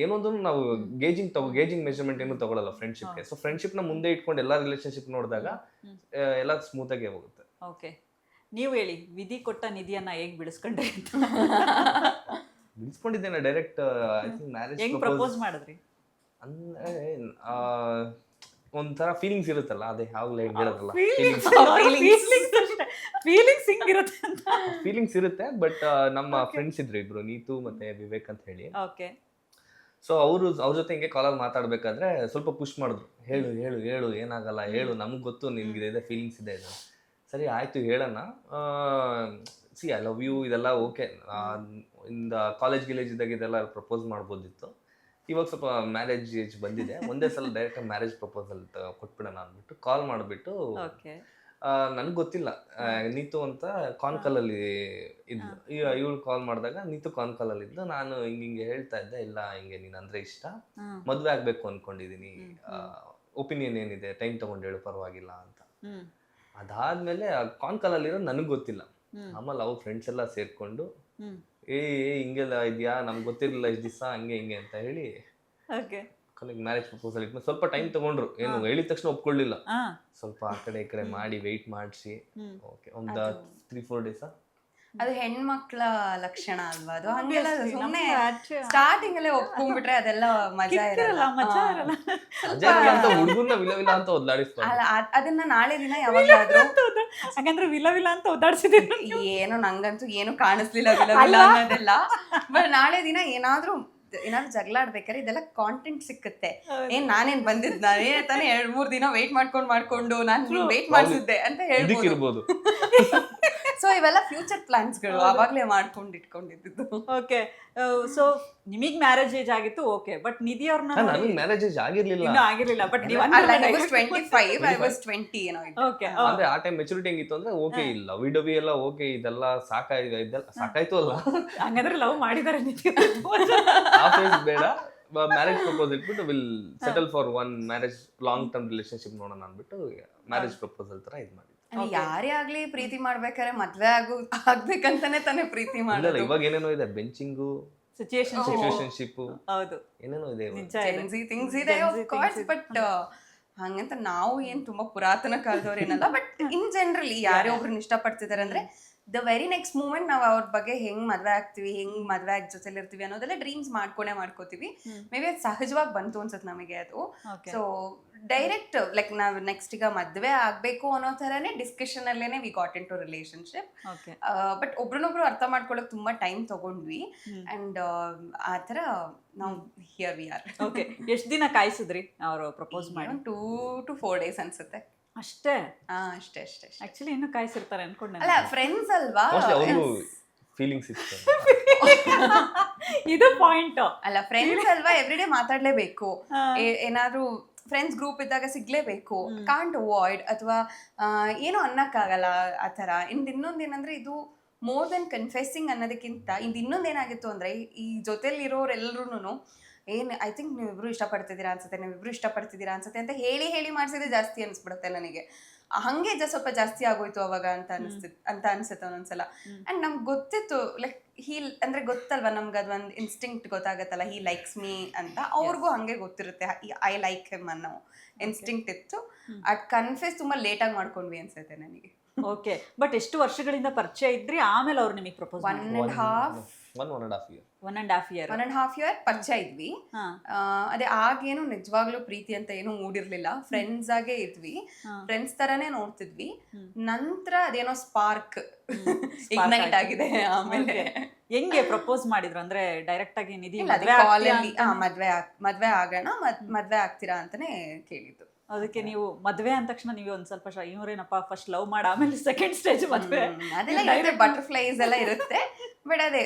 ಏನೊಂದು ನಾವು ಗೇಜಿಂಗ್ ಮೆಜರ್ಮೆಂಟ್ ಏನು ತಗೊಳ್ಳಲ್ಲ ಫ್ರೆಂಡ್ಶಿಪ್ಗೆ. ಸೊ ಫ್ರೆಂಡ್ಶಿಪ್ ನ ಮುಂದೆ ಇಟ್ಕೊಂಡು ಎಲ್ಲ ರಿಲೇಶನ್ಶಿಪ್ ನೋಡಿದಾಗ ಎಲ್ಲ ಸ್ಮೂತ್ ಆಗಿ ಹೋಗುತ್ತೆ. ಓಕೆ, ನೀವು ಹೇಳಿ, ವಿಧಿ ಕೊಟ್ಟ ನಿಧಿಯನ್ನ ಹೇಗ್ ಬಿಡಿಸ್ಕೊಂಡ್ರಿ? ಬಿಡಿಸ್ಕೊಂಡಿದ್ದೇನೆ ಡೈರೆಕ್ಟ್. ಐ ಥಿಂಕ್ ಮ್ಯಾರೇಜ್ ಹೆಂಗ್ ಪ್ರಪೋಸ್ ಮಾಡಿದ್ರಿ? ಅಂದ್ರೆ ಒಂಥರ ಫೀಲಿಂಗ್ಸ್ ಇರುತ್ತಲ್ಲ, ಅದೇ ಯಾವಾಗಲೇ ಹೇಳೋದಲ್ಲ, ಫೀಲಿಂಗ್ಸ್ ಇರುತ್ತೆ. ಬಟ್ ನಮ್ಮ ಫ್ರೆಂಡ್ಸ್ ಇದ್ರು ಇಬ್ರು, ನೀತು ಮತ್ತೆ ವಿವೇಕ್ ಅಂತ ಹೇಳಿ. ಸೊ ಅವ್ರ ಜೊತೆ ಹಿಂಗೆ ಕಾಲಲ್ಲಿ ಮಾತಾಡ್ಬೇಕಾದ್ರೆ ಸ್ವಲ್ಪ ಪುಷ್ ಮಾಡಿದ್ರು, ಹೇಳು ಏನಾಗಲ್ಲ, ಹೇಳು, ನಮ್ಗೆ ಗೊತ್ತು ನಿಮ್ಗೆ ಇದೆ ಫೀಲಿಂಗ್ಸ್ ಇದೆ. ಸರಿ ಆಯ್ತು ಹೇಳೋಣ, ಸಿ ಐ ಲವ್ ಯು ಇದೆಲ್ಲ ಓಕೆ. ಇಂದ ಕಾಲೇಜ್ ಇದ್ದಾಗ ಇದೆಲ್ಲ ಪ್ರಪೋಸ್ ಮಾಡ್ಬೋದಿತ್ತು. ಇವಾಗ ಸ್ವಲ್ಪ ಮ್ಯಾರೇಜ್ ಏಜ್ ಬಂದಿದೆ, ಒಂದೇ ಸಲ ಡೈರೆಕ್ಟ್ ಮ್ಯಾರೇಜ್ ಪ್ರಪೋಸಲ್ ಕೊಟ್ಬಿಡೋಣ ಅಂದ್ಬಿಟ್ಟು ಕಾಲ್ ಮಾಡಿಬಿಟ್ಟು, ಓಕೆ ನನಗೆ ಗೊತ್ತಿಲ್ಲ ನೀತು ಅಂತ ಕಾಲ್ ಅಲ್ಲಿ ಇದ್ಲು. ಇವಳು ಕಾಲ್ ಮಾಡಿದಾಗ ನೀತು ಕಾಲ್ ಅಲ್ಲಿ ಇದ್ಲು. ನಾನು ಹಿಂಗೆ ಹೇಳ್ತಾ ಇದ್ದೆ, ಇಲ್ಲ ಹಿಂಗೆ ನೀನ್ ಅಂದ್ರೆ ಇಷ್ಟ, ಮದ್ವೆ ಆಗ್ಬೇಕು ಅನ್ಕೊಂಡಿದೀನಿ, ಒಪಿನಿಯನ್ ಏನಿದೆ ಟೈಮ್ ತಗೊಂಡು ಹೇಳು ಪರವಾಗಿಲ್ಲ ಅಂತ. ಅದಾದ್ಮೇಲೆ ಕಾಲ್ ಅಲ್ಲಿರೋ ನನಗೆ ಗೊತ್ತಿಲ್ಲ. ಆಮೇಲೆ ಅವ್ರ ಫ್ರೆಂಡ್ಸ್ ಎಲ್ಲ ಸೇರ್ಕೊಂಡು ಹಿಂಗೆಲ್ಲ ಇದೆಯಾ ನಮ್ಗೆ ಗೊತ್ತಿರಲಿಲ್ಲ ಇಷ್ಟು ದಿವಸ ಹಂಗೆ ಹಿಂಗೆ ಅಂತ ಹೇಳಿ ಕೊನೆಗೆ ಮ್ಯಾರೇಜ್ ಪ್ರಪೋಸಲ್ ಇಟ್ಟು ಸ್ವಲ್ಪ ಟೈಮ್ ತಗೊಂಡ್ರು. ಏನು ಹೇಳಿದ ತಕ್ಷಣ ಒಪ್ಕೊಳ್ಳಿಲ್ಲ, ಸ್ವಲ್ಪ ಆ ಕಡೆ ಈ ಕಡೆ ಮಾಡಿ ವೆಯ್ಟ್ ಮಾಡಿಸಿ ಓಕೆ ಒಂದು 3-4 ಡೇಸ್. ಅದು ಹೆಣ್ಮಕ್ಳ ಲಕ್ಷಣ ಅಲ್ವಾ ಅದು, ಹಂಗೆಲ್ಲ ಸುಮ್ಮನೆ ಸ್ಟಾರ್ಟಿಂಗ್ ಅಲ್ಲೇ ಒಪ್ಕೊಂಡ್ಬಿಟ್ರೆ ಅದೆಲ್ಲ ಮಜಾ ಇರಲ್ಲ. ಅಂತ ಹುಡುಗನ್ನ ವಿಲ ಅಂತ ಒದ್ದಾಡಿಸ್ತಾರೆ. ಅಲ್ಲ ಅದನ್ನ ನಾಳೆ ದಿನ ಯಾವಾಗಾದ್ರೂ ಹಾಗಂದ್ರೆ ವಿಲ ಅಂತ ಒದ್ದಾಡ್ಸಿದ್ರು, ಏನೋ ನಂಗಂತೂ ಏನು ಕಾಣಿಸ್ಲಿಲ್ಲ ವಿಲ ಅನ್ನೋದೆಲ್ಲ. ಬಟ್ ನಾಳೆ ದಿನ ಏನಾದ್ರೂ ಜಗಳ ಆಡ್ಬೇಕಾದ್ರೆ ಇದೆಲ್ಲ ಕಾಂಟೆಂಟ್ ಸಿಕ್ಕುತ್ತೆ. ನಾನೇನ್ ಬಂದಿದ್ ನಾನೇ ತಾನೇ 2-3 ದಿನ ವೇಟ್ ಮಾಡ್ಕೊಂಡು ನಾನು ವೇಟ್ ಮಾಡ್ಸಿದ್ದೆ ಅಂತ ಹೇಳ್ಬೋದು. ಸೊ ಇವೆಲ್ಲ ಫ್ಯೂಚರ್ ಪ್ಲಾನ್ಸ್ಗಳು ಅವಾಗ್ಲೇ ಮಾಡ್ಕೊಂಡು ಇಟ್ಕೊಂಡಿದ್ದು. ಓಕೆ, ಸೊ ನಿಮಗ್ ಮ್ಯಾರೇಜ್ ಏಜ್ ಆಗಿತ್ತು, ಓಕೆ, ಬಟ್ ನಿಧಿ ಅವ್ರನ್ನ ನನಗೆ ಮ್ಯಾರೇಜ್ ಏಜ್ ಆಗಿರ್ಲಿಲ್ಲ, ಬಟ್ ನೀವು 25 I was 20 ಏನೋ. ಓಕೆ, ಅಂದ್ರೆ ಆ ಟೈಮ್ ಮೆಚುರಿಟಿ ಹೆಂಗಿತ್ತು ಅಂದ್ರೆ ಓಕೆ ಇಲ್ಲ ವಿಡವಿ ಎಲ್ಲ ಓಕೆ ಇದೆಲ್ಲ ಸಾಕಾಯ್ತು ಅಲ್ಲ, ಹಂಗಂದ್ರೆ ಲವ್ ಮಾಡಿದಾರೆ ನಿಧಿ ಆ ಫೇಸ್ ಬೇಡ, ಮ್ಯಾರೇಜ್ ಪ್ರಪೋಸ್ ಇಟ್ಬಿಟ್ಟು will settle for one marriage long term relationship ನೋಡೋಣ ಅಂದ್ಬಿಟ್ಟು ಮ್ಯಾರೇಜ್ ಪ್ರಪೋಸಲ್ ತರ ಇದು ಮಾಡಿ. ಯಾರೇ ಆಗ್ಲಿ ಪ್ರೀತಿ ಮಾಡ್ಬೇಕಾದ್ರೆ ಮದ್ವೆ ಆಗ್ಬೇಕಂತಾನೆ ತಾನೇ ಪ್ರೀತಿ ಮಾಡೋದು. ಇವಾಗ ಏನೇನೋ ಇದೆ, ಬೆಂಚಿಂಗು, ಸಿಚುವೇಶನ್ಶಿಪ್, ಹೌದು ಏನೇನೋ ಇದೆ, ಥಿಂಗ್ಸ್ ಇದೆ ಆಫ್ ಕೋರ್ಸ್. ಬಟ್ ಹಂಗಂತ ನಾವು ಏನ್ ತುಂಬಾ ಪುರಾತನ ಕಾಲದವ್ರೇನಲ್ಲ. ಬಟ್ ಇನ್ ಜನರಲಿ ಯಾರೇ ಒಬ್ರನ್ನ ಇಷ್ಟಪಡ್ತಿದಾರೆ ಅಂದ್ರೆ ದ ವೆರಿ ನೆಕ್ಸ್ಟ್ ಮೂಮೆಂಟ್ ನಾವು ಅವ್ರ ಬಗ್ಗೆ ಹೆಂಗ್ ಮದ್ವೆ ಆಗ್ತೀವಿ, ಹೆಂಗ್ ಮದ್ವೆ ಆಗಿ ಜೊತೆಲಿ ಇರ್ತೀವಿ ಅನ್ನೋದೆಲ್ಲ ಡ್ರೀಮ್ಸ್ ಮಾಡ್ಕೋತೀವಿ. ಮೇ ಬಿ ಅದು ಸಹಜವಾಗಿ ಬಂತು ಅನ್ಸುತ್ತೆ ನಮಗೆ ಅದು. ಸೊ ಡೈರೆಕ್ಟ್ ಲೈಕ್ ನಾವ್ ನೆಕ್ಸ್ಟ್ ಈಗ ಮದ್ವೆ ಆಗ್ಬೇಕು ಅನ್ನೋ ತರನೇ ಡಿಸ್ಕಷನ್ ಅಲ್ಲೇನೆ we got into relationship. But ಒಬ್ರನ್ನೊಬ್ರು ಅರ್ಥ ಮಾಡ್ಕೊಳಕ್ ತುಂಬಾ ಟೈಮ್ ತಗೊಂಡ್ವಿ ಅಂಡ್ ಆ ತರ ನಾವು ಹಿಯರ್ ವಿ ಆರ್. ಓಕೆ, ಎಷ್ಟ್ ದಿನ ಕಾಯಿಸಿದ್ರಿ ಅವರು ಪ್ರಪೋಸ್ ಮಾಡಿ? 2 to 4 days ಅನ್ಸುತ್ತೆ ಅಷ್ಟೇ. ಅಷ್ಟೇ ಆಕ್ಚುಲಿ ಇನ್ನು ಕಾಯಿಸಿರ್ತಾರೆ ಅನ್ಕೊಂಡೆ. ಅಲ್ಲ ಫ್ರೆಂಡ್ಸ್ ಅಲ್ವಾ, ಫೀಲಿಂಗ್ಸ್ ಇತ್ತು. ಇದು ಪಾಯಿಂಟ್. ಅಲ್ಲ ಫ್ರೆಂಡ್ಸ್ ಅಲ್ವಾ, ಎವ್ರಿಡೇ ಮಾತಾಡ್ಲೇಬೇಕು. ಏನಾದ್ರೂ ಫ್ರೆಂಡ್ಸ್ ಗ್ರೂಪ್ ಇದ್ದಾಗ ಸಿಗ್ಲೇಬೇಕು, ಕಾಂಟ್ ಅವಾಯ್ಡ್ ಅಥವಾ ಏನೋ ಅನ್ನಕ್ಕಾಗಲ್ಲ ಆ ಥರ. ಇನ್ನೊಂದು ಏನಂದ್ರೆ ಇದು ಮೋರ್ ದೆನ್ ಕನ್ಫೆಸಿಂಗ್ ಅನ್ನೋದಕ್ಕಿಂತ ಇನ್ನೊಂದು ಏನಾಗಿತ್ತು ಅಂದ್ರೆ ಈ ಜೊತೆಲಿ ಇರೋರೆಲ್ಲರೂ ಐ ಥಿಂಕ್ ನೀವಿಬ್ರು ಇಷ್ಟಪಡ್ತಿದ್ದೀರಾ ಅನ್ಸುತ್ತೆ ಅಂತ ಹೇಳಿ ಮಾಡಿಸಿದ್ರೆ ಜಾಸ್ತಿ ಅನ್ಸ್ಬಿಡುತ್ತೆ ನನಗೆ. ಹಂಗೆ ಸ್ವಲ್ಪ ಜಾಸ್ತಿ ಆಗೋಯ್ತು ಅವಾಗ ಅಂತ ಅನ್ಸುತ್ತೆ ಒಂದೊಂದ್ಸಲ. ಅಂಡ್ ನಮ್ಗೆ ಗೊತ್ತಿತ್ತು ಲೈಕ್ ಅಂದ್ರೆ ಗೊತ್ತಲ್ವಾ ನಮ್ಗೆ ಅದೊಂದು ಇನ್ಸ್ಟಿಂಕ್ಟ್ ಗೊತ್ತಾಗತ್ತಲ್ಲ, ಹಿ ಲೈಕ್ಸ್ ಮೀ ಅಂತ. ಅವ್ರಿಗೂ ಹಂಗೆ ಗೊತ್ತಿರುತ್ತೆ ಐ ಲೈಕ್ ಹಿಮ್ ಅನ್ನೋ ಇನ್ಸ್ಟಿಂಕ್ಟ್ ಇತ್ತು. ಅದ್ ಕನ್ಫ್ಯೂಸ್ ತುಂಬಾ ಲೇಟಾಗಿ ಮಾಡ್ಕೊಂಡ್ವಿ ಅನ್ಸುತ್ತೆ ನನಗೆ. ಓಕೆ, ಬಟ್ ಎಷ್ಟು ವರ್ಷಗಳಿಂದ ಪರಿಚಯ ಇದ್ರಿ ಆಮೇಲೆ ಅವ್ರು ನಿಮಗೆ ಪ್ರಪೋಸ್? 1.5 year ಪರಿಚಯ ಇದ್ವಿ. ಅದೇ ಆಗೇನು ನಿಜವಾಗ್ಲೂ ಪ್ರೀತಿ ಅಂತ ಏನು ಮೂಡಿರ್ಲಿಲ್ಲ, ಫ್ರೆಂಡ್ಸ್ ಆಗೇ ಇದ್ವಿ, ಫ್ರೆಂಡ್ಸ್ ತರಾನೇ ನೋಡ್ತಿದ್ವಿ. ನಂತರ ಅದೇನೋ ಸ್ಪಾರ್ಕ್ ಇಗ್ನೈಟ್ ಆಗಿದೆ. ಆಮೇಲೆ ಹೆಂಗೆ ಪ್ರಪೋಸ್ ಮಾಡಿದ್ರು ಅಂದ್ರೆ ಡೈರೆಕ್ಟ್ ಆಗಿ ನಿಧಿ ಮದ್ವೆ ಆಗೋಣ, ಮದ್ವೆ ಆಗ್ತೀರಾ ಅಂತಾನೆ ಕೇಳಿದ್ದು. ಅದಕ್ಕೆ ನೀವು ಮದ್ವೆ ಅಂದ ತಕ್ಷಣ ನೀವು ಒಂದ್ ಸ್ವಲ್ಪ ಇವ್ರೇನಪ್ಪ ಫಸ್ಟ್ ಲವ್ ಮಾಡಿ ಆಮೇಲೆ ಸೆಕೆಂಡ್ ಸ್ಟೇಜ್ ಮದ್ವೆ ಅದೆಲ್ಲ ಬಟರ್ಫ್ಲೈಸ್ ಎಲ್ಲ ಇರುತ್ತೆ. ಬಟ್ ಅದೇ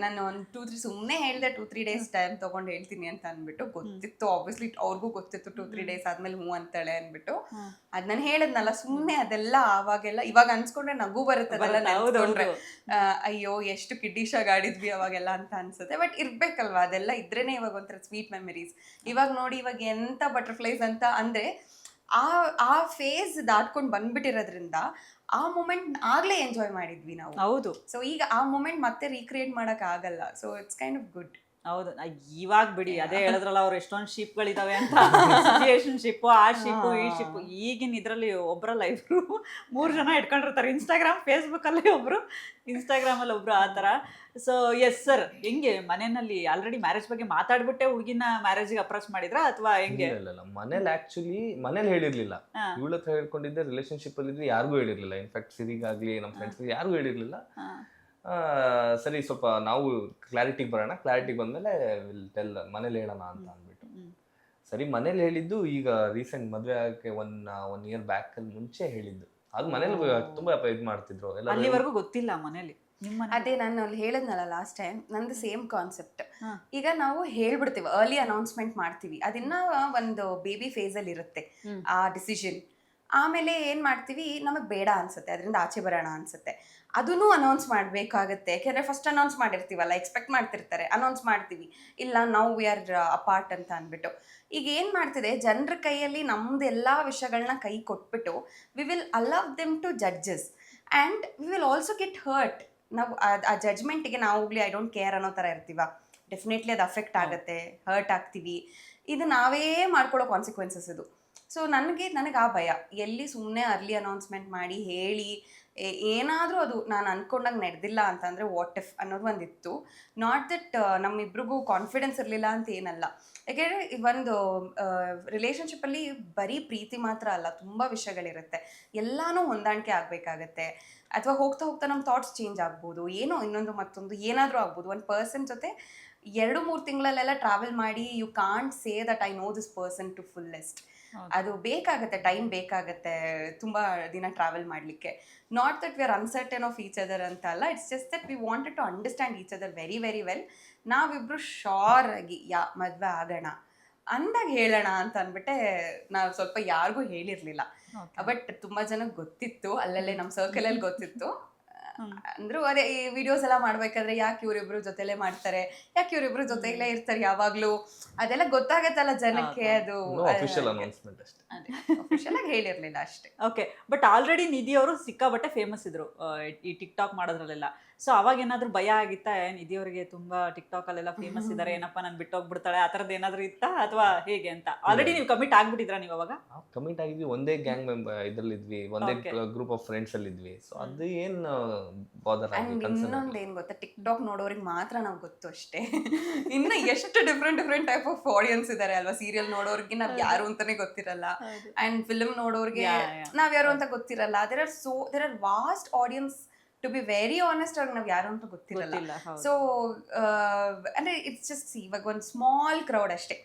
ನಾನು ಒಂದು 2-3 ಸುಮ್ಮನೆ ಹೇಳಿದೆ, 2-3 days ಟೈಮ್ ತಗೊಂಡು ಹೇಳ್ತೀನಿ ಅಂತ ಅಂದ್ಬಿಟ್ಟು. ಗೊತ್ತಿತ್ತು ಆಬ್ವಿಯಸ್ಲಿ, ಅವ್ರಿಗೂ ಗೊತ್ತಿತ್ತು 2-3 days ಆದ್ಮೇಲೆ ಹ್ಞೂ ಅಂತಾಳೆ ಅಂದ್ಬಿಟ್ಟು. ಅದ್ ನಾನು ಹೇಳದ್ನಲ್ಲ ಸುಮ್ಮನೆ ಅದೆಲ್ಲ ಅವಾಗೆಲ್ಲ. ಇವಾಗ ಅನ್ಸ್ಕೊಂಡ್ರೆ ನಗು ಬರುತ್ತೆ ಅದೆಲ್ಲ ನೆನ್ಸ್ಕೊಂಡ್ರೆ. ಅಯ್ಯೋ ಎಷ್ಟು ಕಿಡ್ಡಿಶಾಗಿ ಆಡಿದ್ವಿ ಅವಾಗೆಲ್ಲ ಅಂತ ಅನ್ಸುತ್ತೆ. ಬಟ್ ಇರ್ಬೇಕಲ್ವಾ, ಅದೆಲ್ಲ ಇದ್ರೇನೆ ಇವಾಗ ಒಂಥರ ಸ್ವೀಟ್ ಮೆಮರೀಸ್. ಇವಾಗ ನೋಡಿ ಇವಾಗ ಎಂತ ಬಟರ್ಫ್ಲೈಸ್ ಅಂತ ಅಂದ್ರೆ ಆ ಫೇಸ್ ದಾಟ್ಕೊಂಡು ಬಂದ್ಬಿಟ್ಟಿರೋದ್ರಿಂದ ಆ ಮೂಮೆಂಟ್ ಆಗ್ಲೇ ಎಂಜಾಯ್ ಮಾಡಿದ್ವಿ ನಾವು. ಹೌದು. ಸೊ ಈಗ ಆ ಮೂಮೆಂಟ್ ಮತ್ತೆ ರೀಕ್ರಿಯೇಟ್ ಮಾಡಕ್ ಆಗಲ್ಲ. So it's kind of good. ಹೌದು, ಇವಾಗ ಬಿಡಿ, ಅದೇ ಹೇಳಿದ್ರಲ್ಲ ಅವ್ರು ಎಷ್ಟೊಂದು ಶಿಪ್ಗಳಿದಾವೆ ಅಂತ. ಸಿಚುಯೇಷನ್ ಶಿಪ್, ಆ ಶಿಪ್, ಈ ಶಿಪ್. ಈಗಿನ ಇದ್ರಲ್ಲಿ ಒಬ್ಬರ ಲೈಫ್ 3 ಜನ ಇಟ್ಕೊಂಡಿರ್ತಾರೆ. ಫೇಸ್ಬುಕ್ ಅಲ್ಲಿ ಒಬ್ರು, ಇನ್ಸ್ಟಾಗ್ರಾಮ್ ಅಲ್ಲಿ ಒಬ್ರು, ಆ ತರ. ಸೊ ಎಸ್ ಸರ್, ಹೆಂಗೆ ಮನೆಯಲ್ಲಿ ಆಲ್ರೆಡಿ ಮ್ಯಾರೇಜ್ ಬಗ್ಗೆ ಮಾತಾಡ್ಬಿಟ್ಟೆ ಹುಡುಗಿನ ಮ್ಯಾರೇಜ್ಗೆ ಅಪ್ರೋಚ್ ಮಾಡಿದ್ರಾ ಅಥವಾ ಹೆಂಗೆ? ಮನೇಲಿ ಆಕ್ಚುಲಿ ಮನೇಲಿ ಹೇಳಿರ್ಲಿಲ್ಲ. ಇವಳ ಹತ್ರ ಹೇಳ್ಕೊಂಡಿದ್ದೆ, ರಿಲೇಶನ್ಶಿಪ್ ಅಲ್ಲಿ ಇದ್ರೆ ಯಾರಿಗೂ ಹೇಳಿರ್ಲಿಲ್ಲ. ಇನ್ಫ್ಯಾಕ್ಟ್ ಸಿರಿಗಾಗ್ಲಿ ನಮ್ಮ ಫ್ರೆಂಡ್ಸ್ ಯಾರಿಗೂ ಹೇಳಿರ್ಲಿಲ್ಲ. ಸರಿ ಸ್ವಲ್ಪ ನಾವು ಕ್ಲಾರಿಟಿಗೆ ಬರೋಣ, ಕ್ಲಾರಿಟಿಗೆ ಬಂದ್ಮೇಲೆ ವಿಲ್ ಟೆಲ್ ಮನೇಲಿ ಹೇಳೋಣ ಅಂತ ಅಂದ್ಬಿಟ್ಟು. ಸರಿ ಮನೇಲಿ ಹೇಳಿದ್ದು ಈಗ ರೀಸೆಂಟ್ ಮದುವೆ ಆಗಕ್ಕೆ 1 year ಬ್ಯಾಕ್ ಅಲ್ಲಿ ಮುಂಚೆ ಹೇಳಿದ್ದು. ಅದು ಮನೇಲಿ ತುಂಬಾ ಇದು ಮಾಡ್ತಿದ್ರು. ಅಲ್ಲಿವರೆಗೂ ಗೊತ್ತಿಲ್ಲ ಮನೇಲಿ. ನಿಮ್ಮ ಅದೇ ನಾನು ಅಲ್ಲಿ ಹೇಳಿದ್ನಲ್ಲ ಲಾಸ್ಟ್ ಟೈಮ್, ನಂದು ಸೇಮ್ ಕಾನ್ಸೆಪ್ಟ್. ಹಾ. ಈಗ ನಾವು ಹೇಳ್ಬಿಡ್ತೀವಿ, ಅರ್ಲಿ ಅನೌನ್ಸ್ಮೆಂಟ್ ಮಾಡ್ತೀವಿ, ಅದಿನ್ನ ಒಂದು ಬೇಬಿ ಫೇಸಲ್ಲಿ ಇರುತ್ತೆ ಆ ಡಿಸಿಷನ್. ಆಮೇಲೆ ಏನು ಮಾಡ್ತೀವಿ, ನಮಗೆ ಬೇಡ ಅನ್ಸುತ್ತೆ, ಅದರಿಂದ ಆಚೆ ಬರೋಣ ಅನ್ಸುತ್ತೆ, ಅದನ್ನು ಅನೌನ್ಸ್ ಮಾಡಬೇಕಾಗತ್ತೆ. ಯಾಕೆಂದರೆ ಫಸ್ಟ್ ಅನೌನ್ಸ್ ಮಾಡಿರ್ತೀವಲ್ಲ, ಎಕ್ಸ್ಪೆಕ್ಟ್ ಮಾಡ್ತಿರ್ತಾರೆ, ಅನೌನ್ಸ್ ಮಾಡ್ತೀವಿ, ಇಲ್ಲ ನಾವು ವಿ ಆರ್ ಅಪಾರ್ಟ್ ಅಂತ ಅಂದ್ಬಿಟ್ಟು. ಈಗ ಏನು ಮಾಡ್ತಿದೆ, ಜನರ ಕೈಯಲ್ಲಿ ನಮ್ದು ಎಲ್ಲ ವಿಷಯಗಳನ್ನ ಕೈ ಕೊಟ್ಬಿಟ್ಟು we will allow them to judges and we will also get hurt. ನಾವು ಆ ಜಡ್ಜ್ಮೆಂಟಿಗೆ ನಾವು ಹೋಗ್ಲಿ ಐ ಡೋಂಟ್ ಕೇರ್ ಅನ್ನೋ ಥರ ಇರ್ತೀವ, ಡೆಫಿನೆಟ್ಲಿ ಅದು ಅಫೆಕ್ಟ್ ಆಗುತ್ತೆ, ಹರ್ಟ್ ಆಗ್ತೀವಿ. ಇದು ನಾವೇ ಮಾಡ್ಕೊಳ್ಳೋ ಕಾನ್ಸಿಕ್ವೆನ್ಸಸ್ ಇದು. ಸೊ ನನಗೆ ಆ ಭಯ, ಎಲ್ಲಿ ಸುಮ್ಮನೆ ಅರ್ಲಿ ಅನೌನ್ಸ್ಮೆಂಟ್ ಮಾಡಿ ಹೇಳಿ ಏನಾದರೂ ಅದು ನಾನು ಅಂದ್ಕೊಂಡಂಗೆ ನಡೆದಿಲ್ಲ ಅಂತಂದರೆ ವಾಟ್ ಇಫ್ ಅನ್ನೋದು ಒಂದಿತ್ತು. ನಾಟ್ ದಟ್ ನಮ್ಮಿಬ್ರಿಗೂ ಕಾನ್ಫಿಡೆನ್ಸ್ ಇರಲಿಲ್ಲ ಅಂತ ಏನಲ್ಲ. ಯಾಕೆಂದರೆ ಒಂದು ರಿಲೇಷನ್ಶಿಪ್ಪಲ್ಲಿ ಬರೀ ಪ್ರೀತಿ ಮಾತ್ರ ಅಲ್ಲ, ತುಂಬ ವಿಷಯಗಳಿರುತ್ತೆ, ಎಲ್ಲನೂ ಹೊಂದಾಣಿಕೆ ಆಗಬೇಕಾಗತ್ತೆ. ಅಥವಾ ಹೋಗ್ತಾ ಹೋಗ್ತಾ ನಮ್ಮ ಥಾಟ್ಸ್ ಚೇಂಜ್ ಆಗ್ಬೋದು, ಏನೋ ಇನ್ನೊಂದು ಮತ್ತೊಂದು ಏನಾದರೂ ಆಗ್ಬೋದು. ಒಂದು ಪರ್ಸನ್ ಜೊತೆ 2-3 ತಿಂಗಳಲ್ಲೆಲ್ಲ ಟ್ರಾವೆಲ್ ಮಾಡಿ you can't say that I know this person to fullest. ಅದು ಬೇಕಾಗುತ್ತೆ, ಟೈಮ್ ಬೇಕಾಗುತ್ತೆ ತುಂಬ ದಿನ ಟ್ರಾವೆಲ್ ಮಾಡಲಿಕ್ಕೆ. Not that we are uncertain of each other ಅಂತ ಅಲ್ಲ, it's just that we wanted to understand each other very very well. ನಾವಿಬ್ರು sure ಆಗಿ ಮದುವೆ ಆಗೋಣ ಅಂದಾಗ ಹೇಳೋಣ ಅಂತ ಅಂದ್ಬಿಟ್ಟೆ ನಾವು ಸ್ವಲ್ಪ ಯಾರಿಗೂ ಹೇಳಿರಲಿಲ್ಲ. ಬಟ್ ತುಂಬ ಜನಕ್ಕೆ ಗೊತ್ತಿತ್ತು, ಅಲ್ಲಲ್ಲೇ ನಮ್ಮ ಸರ್ಕಲಲ್ಲಿ ಗೊತ್ತಿತ್ತು. ಅಂದ್ರು ಅದೇ ಈ ವಿಡಿಯೋಸ್ ಎಲ್ಲ ಮಾಡ್ಬೇಕಾದ್ರೆ ಯಾಕೆ ಇವರಿಬ್ರು ಜೊತೆಲೇ ಮಾಡ್ತಾರೆ, ಯಾಕೆ ಇವರಿಬ್ರು ಜೊತೆಲೇ ಇರ್ತಾರೆ ಯಾವಾಗ್ಲೂ, ಅದೆಲ್ಲ ಗೊತ್ತಾಗತ್ತಲ್ಲ ಜನಕ್ಕೆ. ಅದು ಅಫಿಷಿಯಲ್ ಅನೌನ್ಸ್ಮೆಂಟ್ ಅಷ್ಟೇ, ಅಫಿಷಿಯಲ್ ಆಗಿ ಹೇಳಿರ್ಲಿಲ್ಲ ಅಷ್ಟೇ. ಓಕೆ, ಬಟ್ ಆಲ್ರೆಡಿ ನಿಧಿ ಅವರು ಸಿಕ್ಕಾಬಟ್ಟೆ ಫೇಮಸ್ ಇದ್ರು ಈ ಟಿಕ್ ಟಾಕ್ ಮಾಡೋದ್ರಲ್ಲೆಲ್ಲ. ಸೊ ಅವಾಗ ಏನಾದ್ರು ಭಯ ಆಗಿತ್ತಾ, ನಿಧಿ ಅವರಿಗೆ ತುಂಬಾ ಟಿಕ್ ಟಾಕ್ ಅಲ್ಲೆಲ್ಲ ಫೇಮಸ್ ಇದಾರೆ, ಏನಪ್ಪ ನಾನು ಬಿಟ್ಟೋಗ್ಬಿಡ್ತಾಳೆ, ಆ ಥರದ್ದು ಏನಾದ್ರು ಇತ್ತಾ ಅಥವಾ ಹೇಗೆ ಅಂತ? ಆಲ್ರೆಡಿ ನೀವು ಕಮಿಟ್ ಆಗ್ಬಿಟ್ಟಿದ್ರಾ ನೀವು ಅವಾಗ? ಕಮಿಟ್ ಆಗಿದ್ವಿ, ಒಂದೇ ಗ್ಯಾಂಗ್ ಮೆಂಬರ್ ಇದ್ರಲ್ಲಿದ್ವಿ, ಒಂದೇ ಗ್ರೂಪ್ ಆಫ್ ಫ್ರೆಂಡ್ಸ್ ಅಲ್ಲಿ ಇದ್ವಿ. ಸೊ ಅದು ಏನ್ ಬಾದರ್ ಆಗಿ ಇನ್ನೊಂದು ಏನ್ ಗೊತ್ತಾ, ಟಿಕ್ ಟಾಕ್ ನೋಡೋರಿಗೆ ಮಾತ್ರ ನಾವು ಗೊತ್ತು ಅಷ್ಟೇ. ಇನ್ನು ಎಷ್ಟು ಡಿಫ್ರೆಂಟ್ ಟೈಪ್ ಆಫ್ ಆಡಿಯನ್ಸ್ ಇದಾರೆ ಅಲ್ವಾ. ಸೀರಿಯಲ್ ನೋಡೋರ್ಗೆ ನಾವ್ ಯಾರು ಅಂತಾನೆ ಗೊತ್ತಿರಲ್ಲ, ಅಂಡ್ ಫಿಲ್ಮ್ ನೋಡೋರ್ಗೆ ನಾವ್ ಯಾರು ಅಂತ ಗೊತ್ತಿರಲ್ಲ. There are vast audience. To be very honest, ಅವ್ರಿಗೆ ನಾವು ಯಾರು ಅಂತ ಗೊತ್ತಿರಲ್ಲ. ಸೊ ಅಂದ್ರೆ ಇಟ್ಸ್ ಜಸ್ಟ್ ಇವಾಗ ಒಂದು ಸ್ಮಾಲ್ ಕ್ರೌಡ್ ಅಷ್ಟೇ.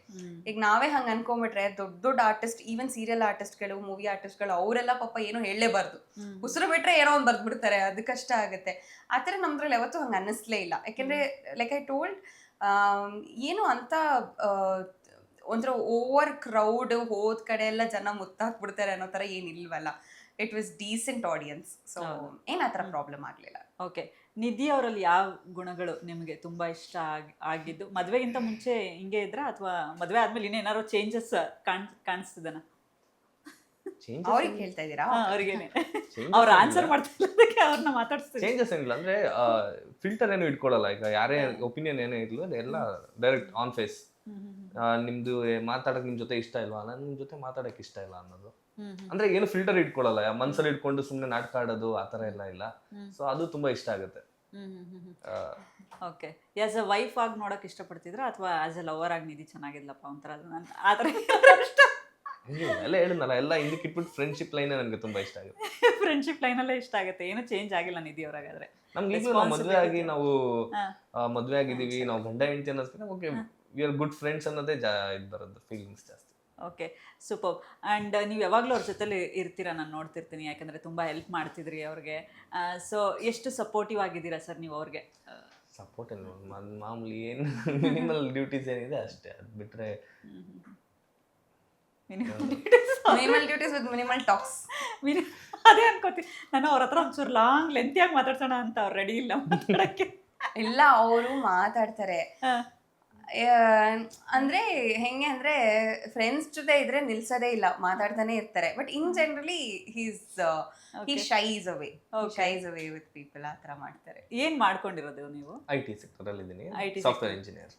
ಈಗ ನಾವೇ ಹಂಗೆ ಅನ್ಕೊಂಬಿಟ್ರೆ ದೊಡ್ಡ ಆರ್ಟಿಸ್ಟ್, ಈವನ್ ಸೀರಿಯಲ್ ಆರ್ಟಿಸ್ಟ್ಗಳು, ಮೂವಿ ಆರ್ಟಿಸ್ಟ್ಗಳು, ಅವರೆಲ್ಲ ಪಾಪ ಏನೋ ಹೇಳಲೇಬಾರ್ದು, ಉಸಿರು ಬಿಟ್ರೆ ಏನೋ ಒಂದು ಬರ್ದ್ಬಿಡ್ತಾರೆ, ಅದು ಕಷ್ಟ ಆಗುತ್ತೆ. ಆ ಥರ ನಮ್ದ್ರಲ್ಲಿ ಯಾವತ್ತೂ ಹಂಗೆ ಅನ್ನಿಸ್ಲೇ ಇಲ್ಲ. ಯಾಕೆಂದ್ರೆ ಲೈಕ್ ಐ ಟೋಲ್ಡ್, ಏನು ಅಂತ ಒಂಥರ ಓವರ್ ಕ್ರೌಡ್ ಹೋದ ಕಡೆ ಎಲ್ಲ ಜನ ಮುತ್ತಾಕ್ಬಿಡ್ತಾರೆ ಅನ್ನೋ ಥರ ಏನಿಲ್ವಲ್ಲ. It was decent audience. So ಏನು ಆ ಥರ ಪ್ರಾಬ್ಲಮ್ ಆಗಲಿಲ್ಲ. ಓಕೆ, ನಿಧಿ ಅವರಲ್ಲಿ ಯಾವ ಗುಣಗಳು ನಿಮಗೆ ತುಂಬಾ ಇಷ್ಟ ಆಗಿದ್ದು? ಮದುವೆಗಿಂತ ಮುಂಚೆ ಹಿಂಗೆ ಇದ್ರಾ ಅಥವಾ ಮದುವೆ ಆದ್ಮೇಲೆ ಇನ್ನೇನಾದ್ರು ಚೇಂಜಸ್ ಕಾಣಿಸ್ತಿದನ? ಅವ್ರಿಗೆ ಹೇಳ್ತಾ ಇದ್ದೀರಾ? ಅವ್ರಿಗೇನೆ ಅವ್ರ ಆನ್ಸರ್ ಮಾಡ್ತಿಲ್ಲ, ಅವ್ರನ್ನ ಮಾತಾಡ್ಸ್ತೀನಿ. ಚೇಂಜಸ್ ಏನಿಲ್ಲ ಅಂದ್ರೆ ಫಿಲ್ಟರ್ ಏನು ಇಟ್ಕೊಳ್ಳಲ್ಲ. ಈಗ ಯಾರೇ ಒಪಿನಿಯನ್ ಏನೇ ಇರ್ಲಿ ಎಲ್ಲ ಡೈರೆಕ್ಟ್ ಆನ್ ಫೇಸ್. ನಿಮ್ದು ಮಾತಾಡಕ್ ನಿಮ್ ಜೊತೆ ಇಷ್ಟ ಇಲ್ವಾ, ನಾನು ನಿಮ್ ಜೊತೆ ಮಾತಾಡಕ್ ಇಷ್ಟ ಇಲ್ಲ ಅನ್ನೋದು. ಅಂದ್ರೆ ಏನು ಫಿಲ್ಟರ್ ಇಟ್ಕೊಳ್ಳಲ್ಲ, ಮನ್ಸಲ್ಲಿ ಇಟ್ಕೊಂಡು ಸುಮ್ನೆ ನಾಟಕ ಆಡೋದು ಆ ಥರ ಎಲ್ಲ ಇಲ್ಲ. ಸೊ ಅದು ತುಂಬಾ ಇಷ್ಟ ಆಗುತ್ತೆ. ಓಕೆ, ಆಸ್ ಅ ವೈಫ್ ಆಗಿ ನೋಡಕ್ ಇಷ್ಟಪಡ್ತಿದ್ರಾ ಅಥವಾ ಆಸ್ ಅ ಲವರ್ ಆಗಿ ನಿಧಿ ಚೆನ್ನಾಗಿದ್ಲಪ್ಪ ಒಂಥರ ಆ ಥರ ಎಲ್ಲ ಹೇಳಿದ್ನಲ್ಲ, ಎಲ್ಲ ಹಿಂದಕ್ಕೆ ಇಟ್ಬಿಟ್ಟು ಫ್ರೆಂಡ್ಶಿಪ್ ಲೈನ್ ನನಗೆ ತುಂಬಾ ಇಷ್ಟ ಆಗುತ್ತೆ. ಫ್ರೆಂಡ್ಶಿಪ್ ಲೈನಲ್ಲೇ ಇಷ್ಟ ಆಗುತ್ತೆ, ಏನು ಚೇಂಜ್ ಆಗಿಲ್ಲ ನಿಧಿ ಅವ್ರಾಗಾದ್ರೆ? ನಮ್ಗೆ ಈಗಲೂ ನಾವು ಮದುವೆ ಆಗಿ ನಾವು ಮದುವೆ ಆಗಿದ್ದೀವಿ, ನಾವು ಗಂಡ ಹೆಂಡತಿ ಅನ್ನೋದಕ್ಕಿಂತ okay we are good friends ಅನ್ನೋದೇ ಇದು ಬರೋದು, ಫೀಲಿಂಗ್ಸ್ ಜಾಸ್ತಿ. Okay, super. ಆ್ಯಂಡ್ ನೀವು ಯಾವಾಗಲೂ ಅವ್ರ ಜೊತೆಲಿ ಇರ್ತೀರಾ, ನಾನು ನೋಡ್ತಿರ್ತೀನಿ, ಯಾಕಂದರೆ ತುಂಬ ಹೆಲ್ಪ್ ಮಾಡ್ತಿದ್ರಿ ಅವ್ರಿಗೆ. ಸೊ ಎಷ್ಟು ಸಪೋರ್ಟಿವ್ ಆಗಿದ್ದೀರಾ ಸರ್ ನೀವು ಅವ್ರಿಗೆ? ಸಪೋರ್ಟ್ ಏನು ಮಾಮೂಲಿ, ಏನು ಮಿನಿಮಲ್ ಡ್ಯೂಟೀಸ್ ಏನಿದೆ ಅಷ್ಟೇ, ಅದು ಬಿಟ್ಟರೆ minimal duties with minimal talks. ಅದೇ ಅನ್ಕೋತೀನಿ ನಾನು, ಅವ್ರ ಹತ್ರ ಒಂಚೂರು ಲಾಂಗ್ ಲೆಂತಿಯಾಗಿ ಮಾತಾಡ್ಸೋಣ ಅಂತ ಅವ್ರು ರೆಡಿ ಇಲ್ಲ ಮಾತಾಡೋಕ್ಕೆ. ಇಲ್ಲ, ಅವರು ಮಾತಾಡ್ತಾರೆ. ಅಂದ್ರೆ ಹೆಂಗೆ ಅಂದ್ರೆ ಫ್ರೆಂಡ್ಸ್ ಜೊತೆ ಇದ್ರೆ ನಿಲ್ಸೋದೇ ಇಲ್ಲ, ಮಾತಾಡ್ತಾನೆ ಇರ್ತಾರೆ. But in generally he shies away with people, ಆ ಥರ ಮಾಡ್ತಾರೆ. ಏನ್ ಮಾಡ್ಕೊಂಡಿರೋದು ನೀವು? IT ಸೆಕ್ಟರ್ ಅಲ್ಲಿ ಇದ್ದೀನಿ, IT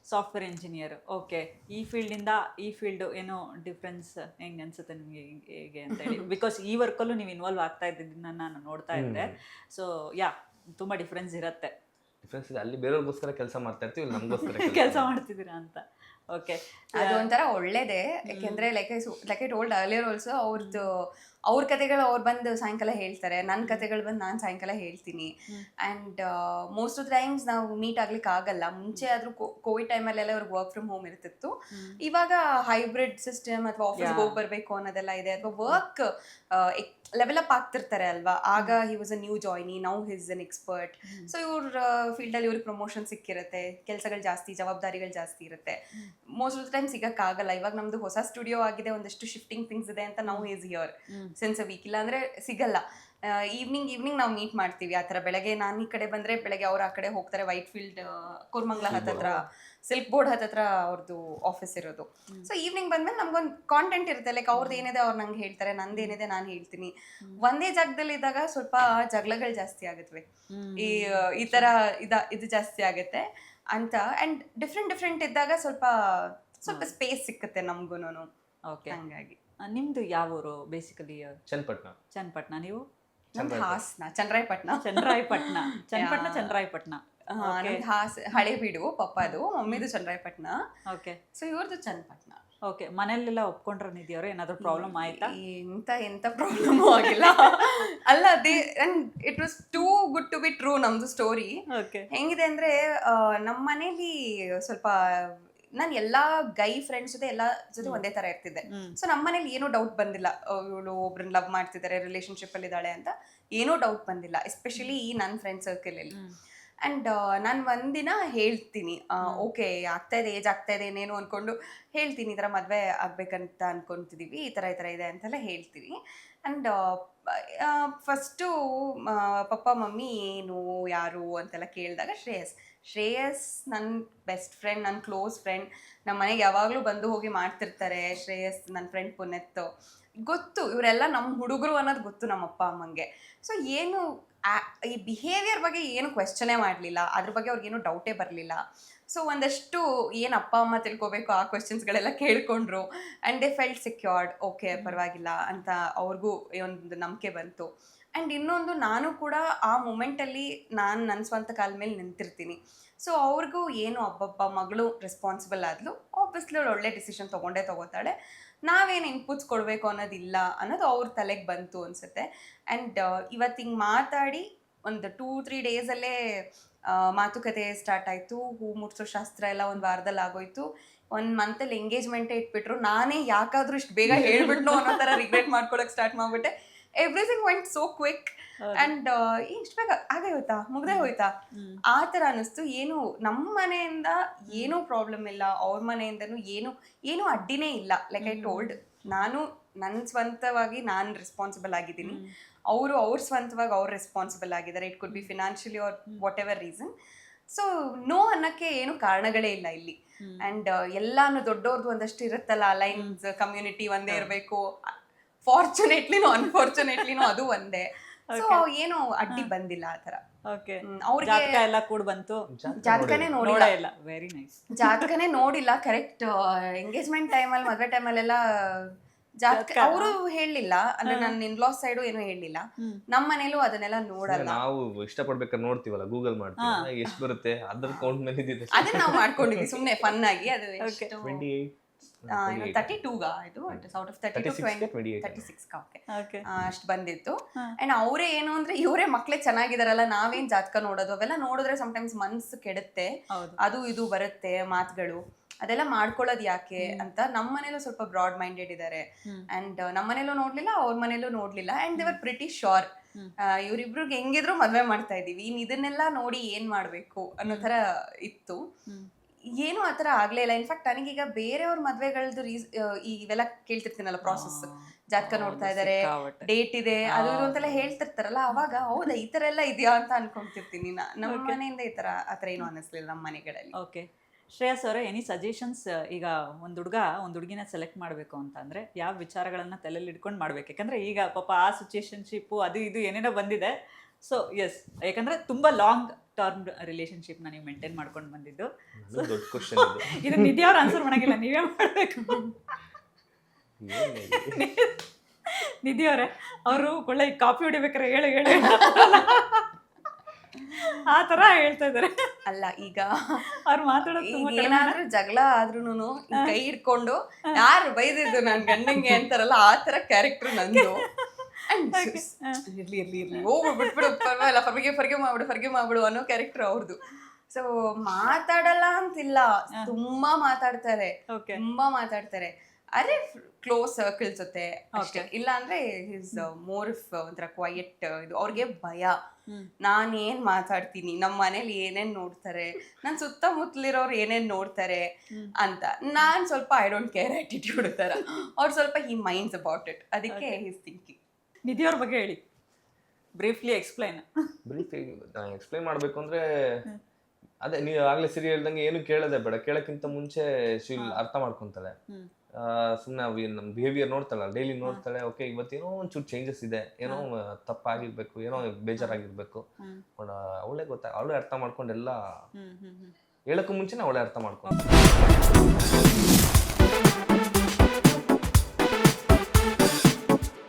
ಸಾಫ್ಟ್ವೇರ್ ಇಂಜಿನಿಯರ್. ಓಕೆ, ಈ ಫೀಲ್ಡ್ ಇಂದ ಈ ಫೀಲ್ಡ್ ಏನೋ ಡಿಫ್ರೆನ್ಸ್ ಹೆಂಗ್ ಅನ್ಸುತ್ತೆ ನಿಮ್ಗೆ ಹೇಗೆ ಅಂತ ಹೇಳಿ? ಬಿಕಾಸ್ ಈ ವರ್ಕಲ್ಲೂ ನೀವು ಇನ್ವಾಲ್ವ್ ಆಗ್ತಾ ಇದ್ದಿದ್ದನ್ನ ನಾನು ನೋಡ್ತಾ ಇದ್ದೆ. ಸೊ ಯಾ, ತುಂಬಾ ಡಿಫ್ರೆನ್ಸ್ ಇರುತ್ತೆ. ಡಿಫ್ರೆನ್ಸ್ ಇದೆ, ಅಲ್ಲಿ ಬೇರೆಯವ್ರಿಗೋಸ್ಕರ ಕೆಲಸ ಮಾಡ್ತಾ ಇರ್ತೀವಿ, ನಮಗೋಸ್ಕರ ಕೆಲಸ ಮಾಡ್ತಿದ್ದೀರಾ ಅಂತ. ಓಕೆ ಅದು ಒಂಥರ ಒಳ್ಳೇದೇ, ಯಾಕೆಂದ್ರೆ like I told earlier also, ಅವ್ರ ಕತೆಗಳು ಅವ್ರು ಬಂದು ಸಾಯಂಕಾಲ ಹೇಳ್ತಾರೆ, ನನ್ನ ಕತೆಗಳು ಬಂದು ನಾನು ಸಾಯಂಕಾಲ ಹೇಳ್ತೀನಿ. And most of the times ನಾವು ಮೀಟ್ ಆಗ್ಲಿಕ್ಕೆ ಆಗಲ್ಲ. ಮುಂಚೆ ಆದ್ರೂ ಕೋವಿಡ್ ಟೈಮಲ್ಲೆಲ್ಲ ಅವ್ರಿಗೆ ವರ್ಕ್ ಫ್ರಮ್ ಹೋಮ್ ಇರ್ತಿತ್ತು. ಇವಾಗ ಹೈಬ್ರಿಡ್ ಸಿಸ್ಟಮ್ ಅಥವಾ ಆಫೀಸ್ಗೆ ಹೋಗಿ ಬರಬೇಕು ಅನ್ನೋದೆಲ್ಲ ಇದೆ, ಅಥವಾ ವರ್ಕ್ ಲೆವೆಲ್ ಅಪ್ ಆಗ್ತಿರ್ತಾರೆ ಅಲ್ವಾ. ಆಗ he was a new joinee, now his an expert. So ಇವ್ರ ಫೀಲ್ಡಲ್ಲಿ ಇವ್ರಿಗೆ ಪ್ರಮೋಷನ್ ಸಿಕ್ಕಿರುತ್ತೆ, ಕೆಲಸಗಳು ಜಾಸ್ತಿ, ಜವಾಬ್ದಾರಿಗಳು ಜಾಸ್ತಿ ಇರುತ್ತೆ. ಮೋಸ್ಟ್ ಆಫ್ ದ ಟೈಮ್ ಸಿಗಕ್ಕಾಗಲ್ಲ. ಇವಾಗ ನಮ್ದು ಹೊಸ ಸ್ಟುಡಿಯೋ ಆಗಿದೆ, ಒಂದಷ್ಟು ಶಿಫ್ಟಿಂಗ್ ಥಿಂಗ್ಸ್ ಇದೆ ಅಂತ ನಾವು is here since a week. ಇಲ್ಲ ಅಂದ್ರೆ ಸಿಗಲ್ಲ. ಈವ್ನಿಂಗ್ ನಾವು ಮೀಟ್ ಮಾಡ್ತೀವಿ. ಆ ಥರ ಬೆಳಗ್ಗೆ ನಾನು ಈ ಕಡೆ ಬಂದರೆ ಬೆಳಗ್ಗೆ ಅವ್ರು ಆ ಕಡೆ ಹೋಗ್ತಾರೆ. ವೈಟ್ ಫೀಲ್ಡ್ ಕೋರ್ಮಂಗ್ಲ ಹತ್ತತ್ರ ಸಿಲ್ಕ್ ಬೋರ್ಡ್ ಹತ್ತತ್ರ ಅವ್ರದ್ದು ಆಫೀಸ್ ಇರೋದು. ಸೊ ಈವ್ನಿಂಗ್ ಬಂದ್ಮೇಲೆ ನಮ್ಗೊಂದು ಕಾಂಟೆಂಟ್ ಇರುತ್ತೆ, ಲೈಕ್ ಅವ್ರದ್ದು ಏನಿದೆ ಅವ್ರು ನಂಗೆ ಹೇಳ್ತಾರೆ, ನಂದೇನಿದೆ ನಾನು ಹೇಳ್ತೀನಿ. ಒಂದೇ ಜಾಗದಲ್ಲಿ ಇದ್ದಾಗ ಸ್ವಲ್ಪ ಜಗಳಗಳು ಜಾಸ್ತಿ ಆಗುತ್ತವೆ, ಈ ಥರ ಇದು ಜಾಸ್ತಿ ಆಗುತ್ತೆ ಅಂತ. ಆ್ಯಂಡ್ ಡಿಫ್ರೆಂಟ್ ಇದ್ದಾಗ ಸ್ವಲ್ಪ ಸ್ಪೇಸ್ ಸಿಕ್ಕುತ್ತೆ ನಮ್ಗೂನು. ಓಕೆ, ಹಂಗಾಗಿ ನಿಮ್ದು ಯಾವ ಊರು ಬೇಸಿಕಲಿ? ಚನ್ನಪಟ್ಟಣ. ನೀವು? ನಮ್ದು ಹಾಸನ, ಚನ್ನರಾಯಪಟ್ಟಣ. ಚನ್ನರಾಯಪಟ್ಟಣ. ಹಳೇಬೀಡು ಪಪ್ಪದು, ಮಮ್ಮಿದು ಚನ್ನರಾಯಪಟ್ಟಣ. ಓಕೆ, ಸೊ ಇವ್ರದ್ದು ಚನ್ನಪಟ್ಟಣ. ಓಕೆ, ಮನೆಯಲ್ಲೆಲ್ಲ ಒಪ್ಕೊಂಡ್ರ ನಿಧಿಯವ್ರು? ಏನಾದ್ರು ಪ್ರಾಬ್ಲಮ್ ಆಯ್ತಾ? ಎಂತ ಪ್ರಾಬ್ಲಮ್ ಆಗಿಲ್ಲ. ಅಲ್ಲ, it was too good to be true. ನಮ್ದು ಸ್ಟೋರಿ ಹೆಂಗಿದೆ ಅಂದ್ರೆ, ನಮ್ಮ ಮನೇಲಿ ಸ್ವಲ್ಪ ನಾನು ಎಲ್ಲಾ ಗೈ ಫ್ರೆಂಡ್ಸ್ ಜೊತೆ ಒಂದೇ ತರ ಇರ್ತಿದ್ದೆ. ಸೊ ನಮ್ಮ ಮನೇಲಿ ಏನೂ ಡೌಟ್ ಬಂದಿಲ್ಲ, ಇವಳು ಒಬ್ರನ್ನ ಲವ್ ಮಾಡ್ತಿದ್ದಾರೆ, ರಿಲೇಶನ್ಶಿಪ್ ಅಲ್ಲಿ ಇದ್ದಾಳೆ ಅಂತ ಏನೂ ಡೌಟ್ ಬಂದಿಲ್ಲ, ಎಸ್ಪೆಷಲಿ ಈ ನನ್ನ ಫ್ರೆಂಡ್ ಸರ್ಕಲ್ ಅಲ್ಲಿ. ಆ್ಯಂಡ್ ನಾನು ಒಂದಿನ ಹೇಳ್ತೀನಿ, ಓಕೆ ಆಗ್ತಾ ಇದೆ, ಏಜ್ ಆಗ್ತಾ ಇದೆ ಏನೇನು ಅಂದ್ಕೊಂಡು ಹೇಳ್ತೀನಿ, ಈ ಥರ ಮದುವೆ ಆಗ್ಬೇಕಂತ ಅನ್ಕೊಂತಿದ್ದೀವಿ, ಈ ಥರ ಇದೆ ಅಂತೆಲ್ಲ ಹೇಳ್ತೀವಿ. ಆ್ಯಂಡ್ ಫಸ್ಟು ಪಪ್ಪ ಮಮ್ಮಿ ಏನು ಯಾರು ಅಂತೆಲ್ಲ ಕೇಳಿದಾಗ ಶ್ರೇಯಸ್ ನನ್ನ ಬೆಸ್ಟ್ ಫ್ರೆಂಡ್, ನನ್ನ ಕ್ಲೋಸ್ ಫ್ರೆಂಡ್, ನಮ್ಮ ಮನೆಗೆ ಯಾವಾಗಲೂ ಬಂದು ಹೋಗಿ ಮಾಡ್ತಿರ್ತಾರೆ. ಶ್ರೇಯಸ್ ನನ್ನ ಫ್ರೆಂಡ್ ಪುನೀತ್ ಗೊತ್ತು, ಇವರೆಲ್ಲ ನಮ್ಮ ಹುಡುಗರು ಅನ್ನೋದು ಗೊತ್ತು ನಮ್ಮ ಅಪ್ಪ ಅಮ್ಮಂಗೆ. ಸೊ ಏನು ಈ ಬಿಹೇವಿಯರ್ ಬಗ್ಗೆ ಏನು ಕ್ವೆಶ್ಚನೇ ಮಾಡಲಿಲ್ಲ, ಅದ್ರ ಬಗ್ಗೆ ಅವ್ರಿಗೇನು ಡೌಟೇ ಬರಲಿಲ್ಲ. ಸೊ ಒಂದಷ್ಟು ಏನು ಅಪ್ಪ ಅಮ್ಮ ತಿಳ್ಕೊಬೇಕು ಆ ಕ್ವೆಶನ್ಸ್ಗಳೆಲ್ಲ ಕೇಳ್ಕೊಂಡ್ರು. And they felt secured, okay ಪರವಾಗಿಲ್ಲ ಅಂತ ಅವ್ರಿಗೂ ಒಂದು ನಂಬಿಕೆ ಬಂತು. ಆ್ಯಂಡ್ ಇನ್ನೊಂದು, ನಾನು ಕೂಡ ಆ ಮೂಮೆಂಟಲ್ಲಿ ನಾನು ನನ್ನ ಸ್ವಂತ ಕಾಲ ಮೇಲೆ ನಿಂತಿರ್ತೀನಿ. ಸೊ ಅವ್ರಿಗೂ ಏನು ಅಬ್ಬಬ್ಬ ಮಗಳು ರೆಸ್ಪಾನ್ಸಿಬಲ್ ಆದ್ಲು, ಆಬ್ವಿಯಸ್ಲಿ ಅವಳು ಒಳ್ಳೆ ಡಿಸಿಷನ್ ತೊಗೋತಾಳೆ, ನಾವೇನು ಇನ್ಪುಟ್ಸ್ ಕೊಡಬೇಕು ಅನ್ನೋದಿಲ್ಲ ಅನ್ನೋದು ಅವ್ರ ತಲೆಗೆ ಬಂತು ಅನಿಸುತ್ತೆ. ಆ್ಯಂಡ್ ಇವತ್ತು ಹಿಂಗೆ ಮಾತಾಡಿ ಒಂದು 2-3 ಡೇಸಲ್ಲೇ ಮಾತುಕತೆ ಸ್ಟಾರ್ಟ್ ಆಯಿತು. ಹೂ ಮುಡ್ಸೋ ಶಾಸ್ತ್ರ ಎಲ್ಲ ಒಂದು ವಾರದಲ್ಲಿ ಆಗೋಯ್ತು. 1 ಮಂತಲ್ಲಿ ಎಂಗೇಜ್ಮೆಂಟೇ ಇಟ್ಬಿಟ್ರು. ನಾನೇ ಯಾಕಾದ್ರೂ ಇಷ್ಟು ಬೇಗ ಹೇಳ್ಬಿಟ್ನೋ ಅನ್ನೋ ಥರ ರಿಗ್ರೆಟ್ ಮಾಡ್ಕೊಳಕ್ಕೆ ಸ್ಟಾರ್ಟ್ ಮಾಡಿಬಿಟ್ಟೆ. Everything vent so quick. And ಇಷ್ಟು ಬೇಗ ಮುಗ್ದೇ ಹೋಯ್ತಾ ಆ ಥರ ಅನ್ನಿಸ್ತು. ಏನು ನಮ್ಮ ಮನೆಯಿಂದ ಏನೂ ಪ್ರಾಬ್ಲಮ್ ಇಲ್ಲ, ಅವ್ರ ಮನೆಯಿಂದನೂ ಏನೂ ಅಡ್ಡಿನೇ ಇಲ್ಲ. ಲೈಕ್ ಐ ಟೋಲ್ಡ್, ನಾನು ನನ್ನ ಸ್ವಂತವಾಗಿ ನಾನು ರೆಸ್ಪಾನ್ಸಿಬಲ್ ಆಗಿದ್ದೀನಿ, ಅವ್ರ ಸ್ವಂತವಾಗಿ ಅವ್ರು ರೆಸ್ಪಾನ್ಸಿಬಲ್ ಆಗಿದ್ದಾರೆ. It could be financially or whatever reason. So no ಅನ್ನೋಕ್ಕೆ ಏನು ಕಾರಣಗಳೇ ಇಲ್ಲ ಇಲ್ಲಿ. ಆ್ಯಂಡ್ ಎಲ್ಲಾನು ದೊಡ್ಡವ್ರದ್ದು ಒಂದಷ್ಟು ಇರುತ್ತಲ್ಲ, ಅಲೈನ್ಸ್ ಕಮ್ಯುನಿಟಿ ಒಂದೇ ಇರಬೇಕು, ಫಾರ್ಚುನೇಟ್ಲಿನೋ ಅನ್ಫಾರ್ಚುನೇಟ್ಲಿನೋ ಅದು ಒಂದೇ. ಸೊ ಏನು ಅಡ್ಡಿ ಬಂದಿಲ್ಲ ಆ ಥರ. ಅವ್ರಿಗೆ ಎಲ್ಲ ಕೂಡ ಬಂತು, ಜಾತಕನೇ ನೋಡಿಲ್ಲ. Very nice. ಜಾತಕನೇ ನೋಡಿಲ್ಲ. ಕರೆಕ್ಟ್ ಎಂಗೇಜ್ಮೆಂಟ್ ಟೈಮಲ್ಲಿ, ಮದುವೆ ಟೈಮಲ್ಲೆಲ್ಲ ಜಾತಕ ಅವರು ಹೇಳಲಿಲ್ಲ, ಅಂದ್ರೆ ನನ್ನ ಇನ್ಲಾಸ್ ಸೈಡು ಏನು ಹೇಳಲಿಲ್ಲ. ನಮ್ಮ ಮನೇಲೂ ಅದನ್ನೆಲ್ಲ ನೋಡಲ್ಲ. ನಾವು ಇಷ್ಟಪಡ್ಬೇಕಾದ್ರೆ ನೋಡ್ತೀವಲ್ಲ, ಗೂಗಲ್ ಮಾಡ್ತೀವಿ, ಎಷ್ಟು ಬರುತ್ತೆ ಅದ್ರ ಕೌಂಟ್ ಮೇಲೆ ಇದೆ, ಅದನ್ನ ನಾವು ಮಾಡ್ಕೊಂಡಿದ್ವಿ ಸುಮ್ಮನೆ ಫನ್ ಆಗಿ. ಅದು 32 ಇದು ಔಟ್ ಆಫ್ 36 ಅಷ್ಟು ಬಂದಿತ್ತು. ಅಂಡ್ ಅವರೇ ಏನು ಅಂದ್ರೆ, ಇವರೇ ಮಕ್ಳೇ ಚೆನ್ನಾಗಿದಾರಲ್ಲ, ನಾವೇನ್ ಜಾತಕ ನೋಡೋದು, ಅವೆಲ್ಲ ನೋಡಿದ್ರೆ ಸಮಟೈಮ್ಸ್ ಮನ್ಸು ಕೆಡುತ್ತೆ, ಅದು ಇದು ಬರುತ್ತೆ ಮಾತುಗಳು, ಅದೆಲ್ಲ ಮಾಡ್ಕೊಳ್ಳೋದು ಯಾಕೆ ಅಂತ. ನಮ್ಮ ಮನೇಲೂ ಸ್ವಲ್ಪ ಬ್ರಾಡ್ ಮೈಂಡೆಡ್ ಇದ್ದಾರೆ. ಅಂಡ್ ನಮ್ಮ ಮನೇಲೂ ನೋಡ್ಲಿಲ್ಲ, ಅವ್ರ ಮನೇಲೂ ನೋಡ್ಲಿಲ್ಲ. And they were pretty sure, ಇವ್ರಿಬ್ರಿಗೆ ಹೆಂಗಿದ್ರು ಮದ್ವೆ ಮಾಡ್ತಾ ಇದೀವಿ, ಇದನ್ನೆಲ್ಲ ನೋಡಿ ಏನ್ ಮಾಡ್ಬೇಕು ಅನ್ನೋ ತರ ಇತ್ತು. ಏನು ಆ ಥರ ಆಗಲೇ ಇಲ್ಲ. ಇನ್ಫ್ಯಾಕ್ಟ್ ನನಗೀಗ ಬೇರೆಯವ್ರ ಮದುವೆಗಳದ್ದು ಇವೆಲ್ಲ ಕೇಳ್ತಿರ್ತೀನಲ್ಲ, ಪ್ರಾಸೆಸ್, ಜಾತಕ ನೋಡ್ತಾ ಇದ್ದಾರೆ, ಡೇಟ್ ಇದೆ, ಅದು ಇದು ಅಂತೆಲ್ಲ ಹೇಳ್ತಿರ್ತಾರಲ್ಲ, ಅವಾಗ ಹೌದಾ ಈ ಥರ ಎಲ್ಲ ಇದೆಯಾ ಅಂತ ಅನ್ಕೊಂತಿರ್ತೀನಿ. ನಮ್ಮ ಮನೆಯಿಂದ ಆ ಥರ ಏನೂ ಅನ್ನಿಸ್ಲಿಲ್ಲ ನಮ್ಮ ಮನೆಗಳಲ್ಲಿ. ಓಕೆ, ಶ್ರೇಯಸ್ ಅವರೇ, ಎನಿ ಸಜೆಷನ್ಸ್? ಈಗ ಒಂದು ಹುಡುಗಿನ ಸೆಲೆಕ್ಟ್ ಮಾಡಬೇಕು ಅಂತಂದರೆ ಯಾವ ವಿಚಾರಗಳನ್ನು ತಲೆಯಲ್ಲಿ ಇಟ್ಕೊಂಡು ಮಾಡ್ಬೇಕು? ಯಾಕಂದರೆ ಈಗ ಪಾಪ ಆ ಸಿಚುಯೇಷನ್ಶಿಪ್ಪು ಅದು ಇದು ಏನೇನೋ ಬಂದಿದೆ. ಸೊ ಎಸ್, ಯಾಕಂದರೆ ತುಂಬ ಲಾಂಗ್ ಟರ್ಮ್ ರಿಲೇಷನ್ಶಿಪ್ನ ನೀವು ಮೇಂಟೈನ್ ಮಾಡ್ಕೊಂಡು ಬಂದಿದ್ದು. ಇದು ನಿಧಿ ಅವ್ರು ಆನ್ಸರ್ ಮಾಡೋಂಗಿಲ್ಲ, ನೀವೇ ಮಾಡಬೇಕು. ನಿಧಿ ಅವರೇ, ಅವರು ಒಳ್ಳೆ ಕಾಫಿ ಹೊಡಿಬೇಕಾರೆ ಹೇಳು ಆ ಥರ ಹೇಳ್ತಾ ಇದ್ದಾರೆ. ಅಲ್ಲ ಈಗ ಅವ್ರು ಮಾತಾಡೋದು ಈಗ ತುಂಬಾ ಕಡಿಮೆ. ಏನಾದ್ರೂ ಜಗಳ ಆದ್ರೂನು ಕೈ ಹಿಡ್ಕೊಂಡು ಯಾರು ಬೈದಿದ್ದು ನನ್ ಗಂಡಂಗೆ ಅಂತಾರಲ್ಲ ಆ ತರ ಕ್ಯಾರೆಕ್ಟರ್ ನಂದು. ಇರ್ಲಿ ಹೋಗ್ಬಿಡು ಬಿಟ್ಬಿಡು ಪರವಾಗಿಲ್ಲ ಫರ್ಗೆ ಮಾಡ್ಬಿಡು ಅನ್ನೋ ಕ್ಯಾರೆಕ್ಟರ್ ಅವ್ರದ್ದು. ಸೊ ಮಾತಾಡಲ್ಲ ಅಂತಿಲ್ಲ, ತುಂಬಾ ಮಾತಾಡ್ತಾರೆ, Okay. ತುಂಬಾ ಮಾತಾಡ್ತಾರೆ. ಅರೆ ಕ್ಲೋಸ್ ಸರ್ಕಲ್ಸ್ ಜೊತೆ ಅಷ್ಟೇ. ಇಲ್ಲ ಅಂದ್ರೆ ಹಿಸ್ ಮೋರ್ ಒಂಥರ ಕ್ವೈಟ್ ಇದು. ಅವ್ರಿಗೆ ಭಯ, ನಾನೇನ್ ಮಾತಾಡ್ತೀನಿ, ನಮ್ಮ ಮನೇಲಿ ಏನೇನ್ ನೋಡ್ತಾರೆ, ನನ್ ಸುತ್ತಮುತ್ತಲಿರೋರು ಏನೇನ್ ನೋಡ್ತಾರೆ ಅಂತ. ನಾನ್ ಸ್ವಲ್ಪ ಐ ಡೋಂಟ್ ಕೇರ್ ಆಟಿಟ್ಯೂಡ್ ತರ, ಅವ್ರು ಸ್ವಲ್ಪ ಹಿ ಮೈಂಡ್ಸ್ ಅಬೌಟ್ ಇಟ್. ಅದಕ್ಕೆ ಹಿಸ್ ಥಿಂಕಿಂಗ್. ನಿಧಿ ಅವ್ರ ಬಗ್ಗೆ ಹೇಳಿ, ಬ್ರೀಫ್ಲಿ ಎಕ್ಸ್ಪ್ಲೈನ್. ಬ್ರೀಫ್ ಎಕ್ಸ್ಪ್ಲೈನ್ ಮಾಡ್ಬೇಕು ಅಂದ್ರೆ ಅದೇ ನೀವು ಆಗ್ಲೇ ಸಿರಿ ಹೇಳ್ದಂಗೆ ಏನು ಕೇಳೋದೇ ಬೇಡ, ಕೇಳಕ್ಕಿಂತ ಮುಂಚೆ ಶಿಲ್ ಅರ್ಥ ಮಾಡ್ಕೊಂತಾಳೆ. ಸುಮ್ಮನೆ ನಮ್ಮ ಬಿಹೇವಿಯರ್ ನೋಡ್ತಾಳೆ, ಡೈಲಿ ನೋಡ್ತಾಳೆ. ಓಕೆ ಇವತ್ತೇನೋ ಒಂಚೂರು ಚೇಂಜಸ್ ಇದೆ, ಏನೋ ತಪ್ಪಾಗಿರ್ಬೇಕು, ಏನೋ ಬೇಜಾರಾಗಿರ್ಬೇಕು, ಅವಳೇ ಅವಳೇ ಅರ್ಥ ಮಾಡ್ಕೊಂಡು ಎಲ್ಲ ಹೇಳಕ್ಕೂ ಮುಂಚೆನೆ ಅವಳೇ ಅರ್ಥ ಮಾಡ್ಕೊಂಡು